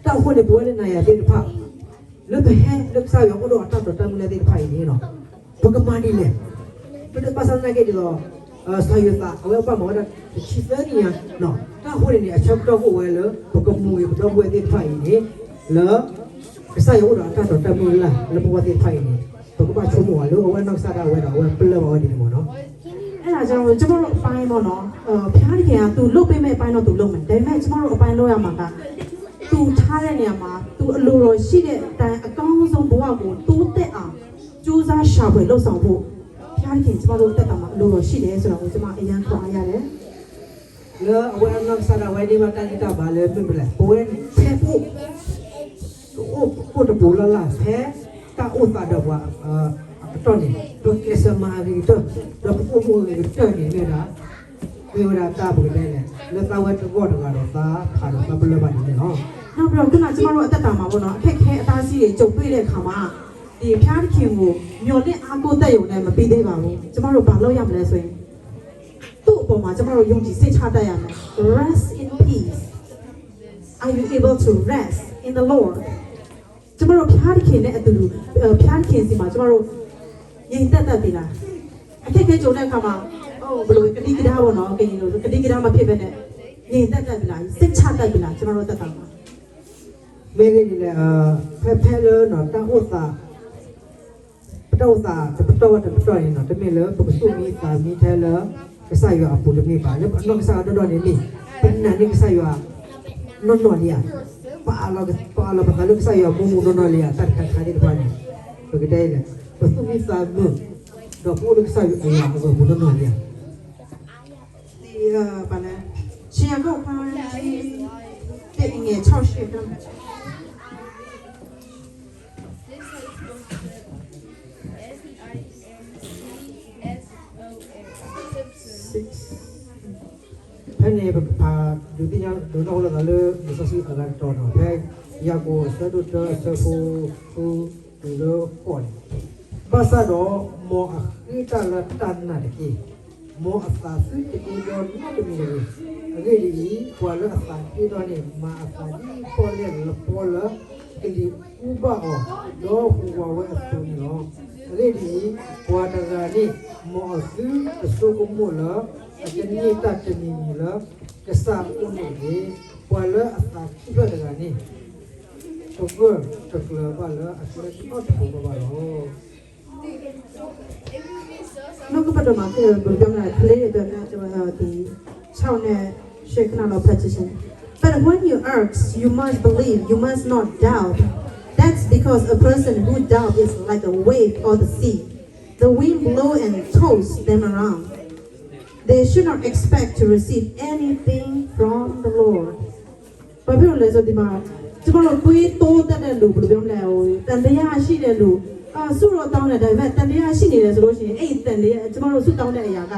B: တောက်ခွနဲ့ဘွဲလေနာရတဲ့ဖာလောပဲဟဲ့လောစားရတော့အတော့တမ်းလည်းတဲ့ဖိုင်နေနော်ဘကမနီလေဘယ်ပါစနာကေဒီတော့စာရတာအဝဲပါမောတာချီဖဲနီယာနော်တာဟိုနေအချက်တော့ကိုဝဲလောဘကမူရတော့ဝဲတဲ့ဖိုင်နေလောကစားရတော့အတော့တမ်းလားလောဘဝတဲ့ဖိုင်နေဘကမချုံမောလောဝဲနောက်စားတာဝဲတော့ဝဲပလောဝဲဒီမောနော်
A: အဲ့ဒါကြောင့်ကျမတို့အပိုင်းပေါ့နော်ဖျားခင်ကသူလုတ်ပေးမဲ့အပိုင်းတော့သူလုတ်မယ်ဒါပေမဲ့ကျမတို့အပိုင်းလို့ရမှာကသူထားတဲ့နေရာမှာသူအလိုတော်ရှိတဲ့အတိုင်းအကောင်းဆုံးဘဝကိုတိုးတက်အောင်ကြိုးစားရှာဖွေလှုပ်ဆောင်ဖို့ဖျားခင်ကျမတို့တက်တာမှာအလိုတော်ရှိတယ်ဆိုတာကိုကျမအရင်ခေါ်ရရတယ်
B: လောအဝဲနောက်စားတာဝဲဒီမှာတန်တာပါလေပြပြလေဘဝဲဖဲဖို့ကိုတပူလာဖဲတာဥတာတော့ဘွာတော့နေတော့ကဲစမာရီတော့ပူပူလေးတော့နေနေတာဝေဝရတာဘုလည်းလက်သားဝဲတော့တော့သာခါတော့ဘလပါနေနော်
A: နောက်ပြီးတော့ခုနကျမတို့အသက်တာမှာပေါ့နော်အခက်ခဲအသားစီးတွေကြုံတွေ့တဲ့အခါမှာဒီဖျားခင်ကိုမျော်လင့်အားကိုးသက်ရုံနဲ့မပြီးသေးပါဘူးကျမတို့ဘာလုပ်ရမလဲဆိုရင်သူ့အပေါ်မှာကျမတို့ယုံကြည်စိတ်ချတတ်ရမယ် rest in peace are you able to rest in the Lord ကျမတို့ဖျားခင်နဲ့အတူတူဖျားခင်စီမှာကျမတို့ငြိမ်သက်တတ်ပြီလားအခက်ခဲကြုံတဲ့အခါမှာဘယ်လိုကတိကဒါပေါ့နော်ကရင်တို့ကတိကဒါမဖြစ်ဘဲနဲ့ငြိမ်သက်တတ်ပြီလားစိတ်ချတတ်ပြီလားကျမတို့သက်တာပါ
B: မေဂေဒီလေဖဲလောနော်တာဥတာပတောတာပတောရင်နော်တမီလောပစုမီတာမီထဲလောကစားရအပူတမီပါလေနော်ကစားတော့နေနေပင်နာနေကစားရနော်လီယာပါလောပါလောကစားရမူနော်လီယာတတ်ခါခါဒီပါနေပကတဲ့လေပစုမီတာမူတော့ပူကစားရအရာကိုမူနော်လီယာ
A: ဒီပါလေရှင်ရကောက်ပါတဲ့ငယ်60တော့
B: ဖဲနေပါဒုတိယဒုတော့လာလေမစစီအလာတော့ဖဲရကိုစဒုတဆဖူဟူဒုလို့ပေါ် Basa do mo kita letan na deki. Mo asasi deki do no de mi. Age di kuala asasi do ni ma asasi pole lepola kili uba o do huwa we asu ni lo. Age di kuala ga ni mo asu asu ko mo la age ni ta ni la kesa uni ni kuala asasi do ga ni. Tokor tokla bala asure not ko ba lo.
A: နောက်ကပတ်တော့မှာပြောမလားကလေးတွေအတွက်ကျွန်တော်ဒီ6နဲ့ရှေ့ခဏတော့ဖတ်ချင် But when you ask, you must believe, you must not doubt. That's because a person who doubts is like a wave or the sea. The wind blows and tosses them around. They should not expect to receive anything from the Lord. ဘာဖြစ်လို့လဲဆိုဒီမှာကျွန်တော်တို့တွေးတိုးတတ်တဲ့လူဘယ်လိုပြောမလဲဟိုတန်တရားရှိတဲ့လူဆုတော့တောင်းတယ်ဒါပေမဲ့တန်တရားရှိနေတယ်ဆိုလို့ရှိရင်အဲ့တန်တရားကျွန်တော်တို့ဆုတောင်းတဲ့အရာက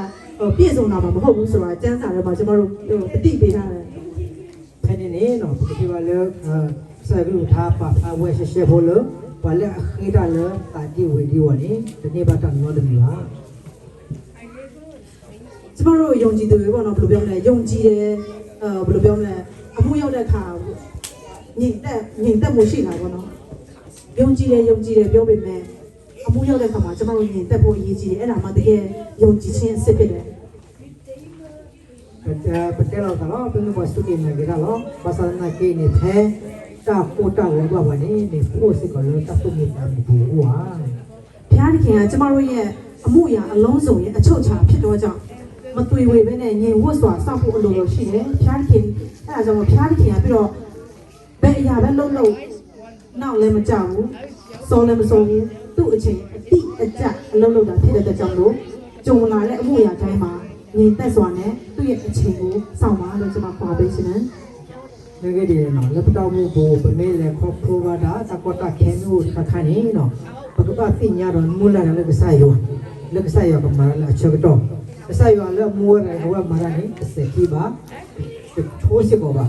A: ပြည့်စုံတာမှမဟုတ်ဘူးဆိုတာစံစာထဲမှာကျွန်တော်တို့အတိပေးထားတယ်
B: Pene ni no putih bala saya dulu thapa awe sese bolo bala akhira le tadi video ni tadi batang no de miwa
A: ကျွန်တော်တို့ယုံကြည်သူတွေပေါ့နော်ဘယ်လိုပြောမလဲယုံကြည်တယ်ဘယ်လိုပြောမလဲအမှုရောက်တဲ့အခါညင်သက်မှုရှိတာပေါ့နော်ယုံကြည်တယ်ပြောပေမဲ့အမှုရောက်တဲ့အခါမှာကျွန်တော်တို့ညင်သက်ဖို့အရေးကြီးတယ်အဲ့ဒါမှတကယ်ယုံကြည်ခြင်းအစစ်ဖြစ်တယ်
B: betul kalau pengen buat studi lagi kalau pasal nak ni teh tak kota gua apa ni ni pun kalau tak tu minta buah
A: ဘုရားသခင်ကကျမတို့ရဲ့အမှုရာအလုံးစုံရဲ့အချုပ်အခြာဖြစ်တော့ကြောင့်မတွေ့ဝေပဲနဲ့ညင်ဝတ်စွာစောင့်ဖို့အလိုလိုရှိတယ်ဘုရားသခင်အဲ့ဒါကြောင့်ဘုရားသခင်ကပြီးတော့ဘယ်အရာပဲလုပ်နောက်လည်းမကြောက်ဘူးစောလည်းမစောဘူးသူ့အချိန်အတိအကျအလုပ်လုပ်တာဖြစ်တဲ့ကြောင့်လို့ကြုံလာတဲ့အမှုရာတိုင်းမှာညင်သက်စွာနဲ့သူ့ရဲ့အချိန်ကိုစောင့်ပါလို့ကျွန်မခေါ်ပေးရှင်တယ်
B: Nege dia no, lepas mu bo pemele kopro bada takota kenu kakani no. Pagba tinya ron mula na lek sayo kamara la chagto. Sayo la mu ra wa marani seki ba. Thosi ko ba.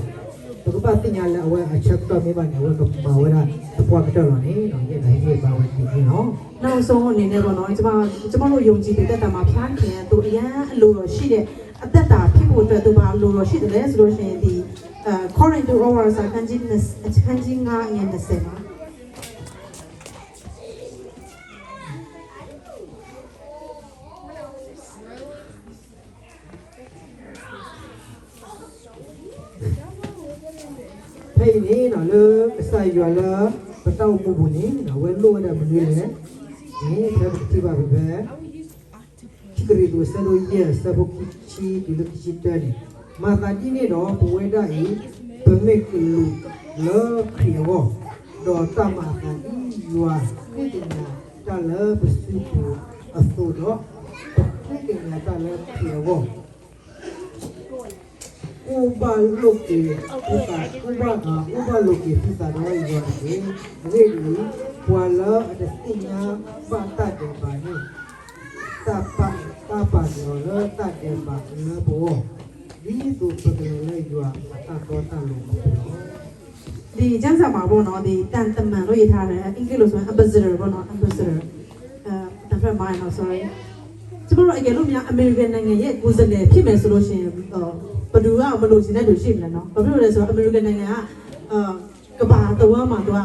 B: Pagba tinya la wa chagto me ba ne wa ko ba wa ra twa kto lo ni no ye dai ye ba wa ti no.
A: နောက်ဆုံးအနေနဲ့ပေါ့နော်ကျွန်မတို့ယုံကြည်တဲ့တက်တာမှာဖျားခင်သူအရန်အလိုတော်ရှိတဲ့အသက်တာဖြစ်ဖို့အတွက်သူဘာလိုတော်ရှိတယ်လဲဆိုလို့ရှိရင်ဒီAccording to our Kanji nga in the sema.
B: Hey ni no le sai yo la patau bu ni no we lo da bu ni le. Ni tra ti ba be. Chikri du sa lo ye sa bu chi di lo chi ta ni. Ma ta di ni do bu we da i be me ku lu le khri wo do ta ma ta i yua ku ti na ta le bu su ku a su do ku ti na ta le khri wo uba loki uba loki kita do i wo ni re ni kuala ada tinya ba ta de ba ni ta pa do le ta de ba le boဒီသူပကလေးလေးရွာတာတော့တလို့
A: ဒီကျန်းစာမှာပေါ့နော်ဒီတန်တမန်လို့ရေးထားတယ်အင်္ဂလိပ်လိုဆိုရင် ambassador ပေါ့နော် ambassador တဖက်မှာနော် sorry ကျမတို့အကယ်လို့များ American နိုင်ငံရဲ့ကိုယ်စားလှယ်ဖြစ်မယ်ဆိုလို့ရှိရင်ဘယ်သူကမလို့ရှင်တဲ့သူရှိမလဲနော်ဘာဖြစ်လို့လဲဆိုတော့ American နိုင်ငံကကဘာတဝမ်းမှာသူက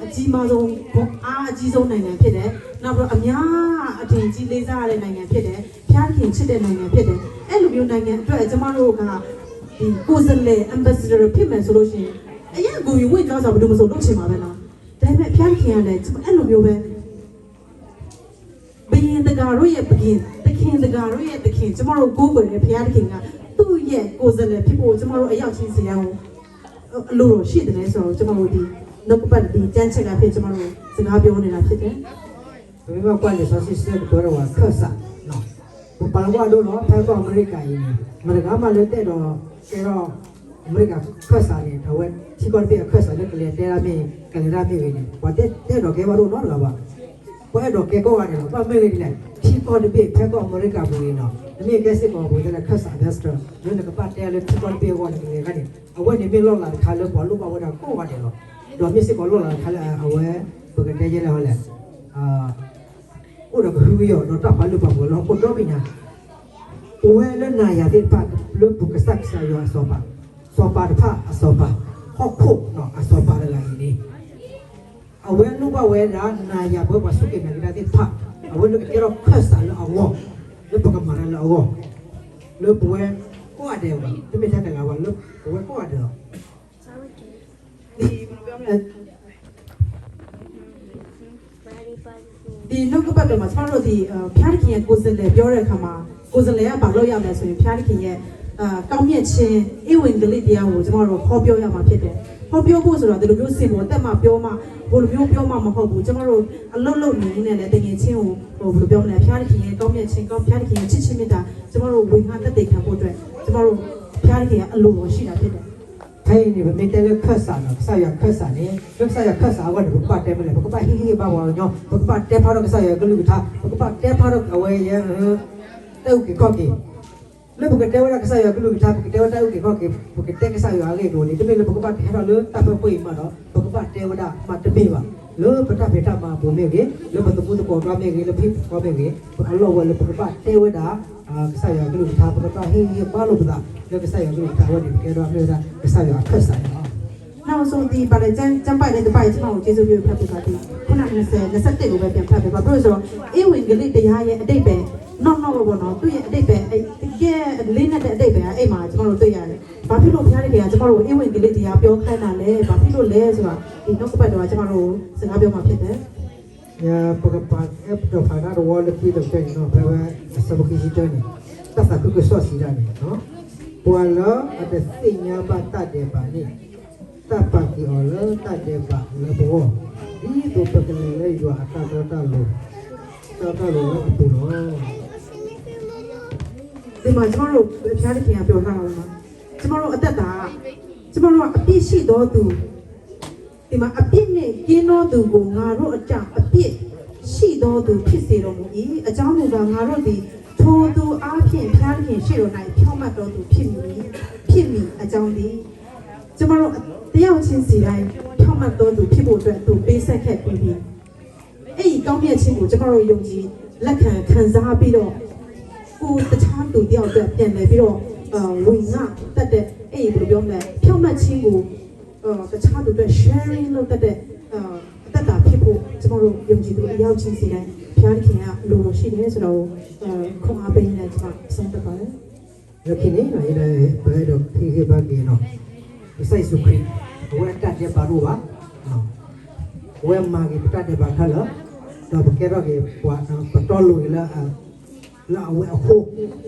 A: အကြီးမားဆုံးအားအကြီးဆုံးနိုင်ငံဖြစ်တယ်နောက်ပြီးတော့အများအထင်ကြီးလေးစားရတဲ့နိုင်ငံဖြစ်တယ်ဖျားခင်ချစ်တဲ့နိုင်ငံဖြစ်တယ်အဲ့လိုမျိုးနိုင်ငံအတွက်ကျမတို့ကဒီကိုယ်စားလှယ် ambassador ဖြစ်မယ်ဆိုလို့ရှိရင်အရင်ကိုဝင်ကြောင်းဆိုဘယ်လိုမဆိုလုပ်ချင်ပါပဲနော်ဒါပေမဲ့ဖျားခင်ကလည်းအဲ့လိုမျိုးပဲဘယင်တကာတို့ရဲ့ဘယင်တခင်တကာတို့ရဲ့တခင်ကျမတို့ကိုးကွယ်တဲ့ဖျားခင်ကသူ့ရဲ့ကိုယ်စားလှယ်ဖြစ်ဖို့ကျမတို့အရောက်ချင်းစီအောင်အလိုတော်ရှိတယ်ဆိုတော့ကျမတို့ဒီနောက်ကပတ်ဒီတန်းချက်ကဖြစ်ကျမတို့စကားပြောနေတာဖြစ်တယ်
B: ဒီမှာကွာလေဆိုစစ်စစ်တော့ဝါခဆာနော်ဘာလို့တော့နော်ဖဲကောအမေရိကန်ကြီးမရကမှလည်းတဲ့တော့ကျေတော့အမေရိကန်ခဆာနေတော့ချီကောတဲ့ခဆာလည်းကလေးတဲ့ရမင်းကလေးရမင်းနေဘာတဲ့တော့ကေဘာလို့နော်လာပါဘယ်တော့ကေကောကနေတော့မမေးနေချီကောတဲ့ဖဲကောအမေရိကန်ဘူးနော်ဒီနေ့ကဲစစ်ကောဘူးတဲ့ခဆာဘက်စတာဒီနေ့ကပတ်တဲ့လည်းချီကောတဲ့ဘောနေကနေအဝဲနေပြလောက်လာခါလို့ဘာလို့ဘာဝတာကိုပါတယ်တော့တော့မြစ်စစ်ကောလို့လာခါလာအဝဲဘယ်ကနေကြလဲဟောလဲ Ora ko yo no ta palu pa lo ko do binya. Uwe le na ya de pa le bu ka sak sa yo asopa. Sopa de pa asopa. Hok no asopa la ini. Awe nu ba we da na ya bo ba su ke na da de pa. Awe lu ke ro khasa la awo. Le pa ka mara la awo. Le bu we ko ade wa. De me ta ka wa le bu we ko ade.
A: ဒီနှုတ်ကပတ်တော်မှာကျမတို့ဒီဖျားခင်ရဲ့ကိုယ်စလဲပြောတဲ့အခါမှာကိုယ်စလဲကဘာလို့ရမလဲဆိုရင်ဖျားခင်ရဲ့ကောင်းမြတ်ခြင်းဧဝံဂေလိတရားကိုကျမတို့ဟောပြောရမှာဖြစ်တယ်။ဟောပြောဖို့ဆိုတော့ဒီလိုမျိုးစင်ပေါ်တက်မှပြောမှဘယ်လိုမျိုးပြောမှမဟုတ်ဘူး။ကျမတို့အလုံးလုံးနေနေနဲ့တကယ်ချင်းကိုဘယ်လိုပြောမလဲဖျားခင်ရဲ့ကောင်းမြတ်ခြင်းကောင်းဖျားခင်ရဲ့ချစ်ချင်းမြတ်တာကျမတို့ဝင်ငါတက်တဲ့ခံဖို့အတွက်ကျမတို့ဖျားခင်ရဲ့အလိုတော်ရှိတာဖြစ်တယ်။
B: ထိုင်နေပဲတဲ့လေခတ်စာတော့ဆာရခတ်စာနေလက်ဆာရခတ်စာကတော့ဘပတ်တဲမလဲဘပတ်ဟင်းဟင်းပါဝါညောဘပတ်တဲဖာတော့ဆာရကလူထားဘပတ်တဲဖာတော့အဝဲရတောက်ကေကော့ကေလေဘကတဲဝရကဆာရကလူထားဘကတဲဝတောက်ကေကော့ကေဘကတဲကဆာရအားလေတို့နေတမေလေဘပတ်ထဲတော့လေတပ်ပွေးမှာတော့ဘပတ်တဲဝဒမတမေပါလေပတဖေတာမှာပုံနေကေလေဘတပူတပေါ်တော့မေကေလေဖိကောမေကေအလောဝလေဘပတ်တဲဝဒကဆာရကလူထားဘပတ်ဟင်းဟင်းပါလို့ဒါလေကဆာရကလူထားဝဒီကေတော့မေဒါကဆာရခတ်စာနောက်ဆုံးဒီပါလေကျမ်းပိုက်တဲ့တပိုက်ကျမကိုကျေးဇူးပြုဖတ်ပေးပါသည်ခုန20 21ကိုပဲပြန်ဖတ်ပေးပါဘလို့ဆိုတော့ဧဝံဂေလိတရားရဲ့အတိတ်ပဲနောက်ဘောနော်သူ့ရဲ့အတိတ်ပဲအဲ့တကယ်လေးနဲ့တဲ့အတိတ်ပဲအဲ့မှာကျမတို့တွေ့ရတယ်ဘာဖြစ်လို့ဘုရားတကယ်ကကျမတို့ဧဝံဂေလိတရားပြောခိုင်းတာလဲဘာဖြစ်လို့လဲဆိုတာဒီနောက်ကပတ်တော့ကျမတို့စကားပြောမှာဖြစ်တယ်ညာပကပတ်အပ်တော့ဖာနာဝလပီတော့တဲ့နော်ဘယ်ဝစဘခိစီတန်တသကုကဆောစီတယ်နော်ပွာလာအတသိညာပါတတ်တယ်ပါနေtapaki ola tadeba lebo di to pekele le yo ata ta lo apuno ဒီမှာကျမတို့ဖျားတဲ့ခင်ကပြောထားတာပါကျမတို့အသက်တာကျမတို့ကအပြစ်ရှိတော်သူဒီမှာအပြစ်နဲ့ကျင်းတော်သူကိုငါတို့အကြောင်းအပြစ်ရှိတော်သူဖြစ်စေတော်မူ၏အကြောင်းမူကားငါတို့သည်ထိုသူအားဖြင့်ဖျားတဲ့ခင်ရှိတော်၌ဖြောင့်မတ်တော်သူဖြစ်မည်အကြောင်းသည်ကျမတို့တယောက်ချင်းစီတိုင်းဖြောင့်မတ်တော်သူဖြစ်ဖို့အတွက်သူပေးဆက်ခဲ့ပြီးပြီအဲ့ဒီကောင်းမြတ်ခြင်းကိုကျမတို့ယုံကြည်လက်ခံစားပြီးတော့ကိုတခြားသူတယောက်အတွက်ပြန်လဲပြီးတော့ဝင်ငါတက်တဲ့အဲ့ဒီဘယ်လိုပြောမလဲဖြောင့်မတ်ခြင်းကိုတခြားသူအတွက် sharing လုပ်တဲ့အသက်တာဖြစ်ဖို့ကျမတို့ယုံကြည်သူတယောက်ချင်းစီတိုင်းဘုရားခင်ကလိုတော်ရှိတယ်ဆိုတော့ခွန်အားပေးနေကြပါဆုံးသက်ပါတယ်ယခင်နေလည်းဘယ်တော့ခေပါကေနော်Isai sukri, we tak dia baru ba, we magi tak dia bakal lah, dah berkira ke buat petolu la we aku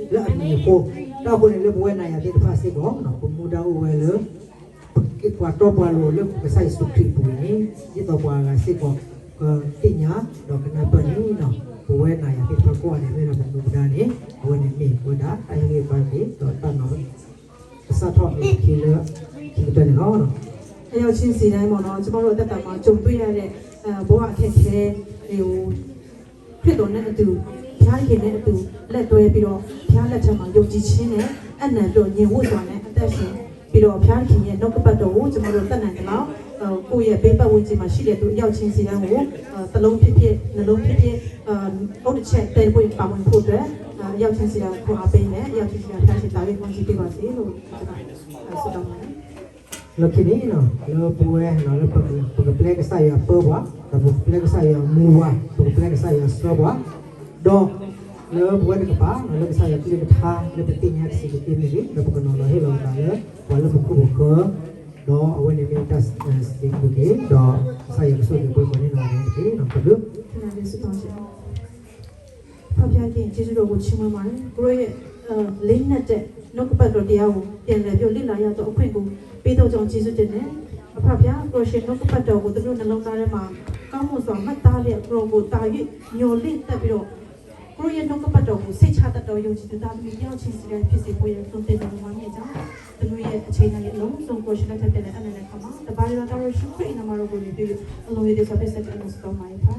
B: la ni aku, dah boleh le we naya di depan si gong, pemuda we le, kita buat topa lu le isai sukri bunyi, kita buat si gong tinya, dah kenapa ni no, we naya di depan gong ni le pemuda ni, we ni pemuda, ayo bagi, dah tanam, satu kilo. အဲ့တော့ချင်းစီတိုင်းပေါ့နော်ကျမတို့အသက်တာမှာကြုံတွေ့ရတဲ့ဘဝအခက်အခဲတွေကိုခရစ်တော်နဲ့အတူဘုရားခင်နဲ့အတူလက်တွဲပြီးတော့ဘုရားလက်ထက်မှာယုံကြည်ခြင်းနဲ့အနန္တညင်ဝတ်စွာနဲ့အသက်ရှင်ပြီးတော့ဘုရားခင်ရဲ့နှုတ်ကပတ်တော်ကိုကျမတို့တတ်နိုင်ကြလောက်ကိုယ့်ရဲ့ဘေးပတ်ဝန်းကျင်မှာရှိတဲ့သူအရောက်ချင်းစီတိုင်းကိုသလုံးဖြစ်ဖြစ်နှလုံးဖြစ်ဖြစ်ဟုတ်တစ်ချက်တဲပွင့်ပါဝင်ဖို့အတွက်အရောက်ချင်းစီတိုင်းကိုအားပေးနဲ့အရောက်ချင်းစီတိုင်းဖျားရှင်တာဝေးခွင့်ရှိပေးပါစေလို့ကျွန်တော်ဆုတောင်းပါတယ် Laki ni no, lo pueh no lo pegepelek saya perwa, pegepelek saya muwa, pegepelek saya soba, do lo pueh di kepala, lo saya pilih betah, lo pentingnya sedikit ni, lo bukan lo hilang dah, walau buku buku, do awan ni minta sedikit buku, do saya besok ni buku ni nanti, nampak tu. Nanti seterusnya. Apa yang kita jadi orang cuma mana, kalau lain ada, nak pada dia yang lebih lila ya tu apa yangပေးတော့ကြောင့်ကျေးဇူးတင်တယ်အဖဖျားကိုရှင်နှုတ်ပတ်တော်ကိုသူတို့နှလုံးသားထဲမှာကောင်းမွန်စွာမှတ်သားလျက်ကိုကိုတာ၍ညှော်လင့်တက်ပြီးတော့ကိုရဲ့နှုတ်ပတ်တော်ကိုစိတ်ချတတ်တော်ယုံကြည်သူသားသမီးယောက်ချင်းစီတဲ့ဖြစ်စေဖို့ရဆုံးတဲ့တော်မှာမြင်ကြသူတို့ရဲ့အချိန်နဲ့အလုံးစုံကိုရှင်လက်ထက်တဲ့အနန္တခါမှာတပါးရတော်ရှိခိုးအနာမတော်ကိုပြီးအလုံးရည်တဲ့ဆက်တဲ့ဆက်တဲ့စတော်မှာပါ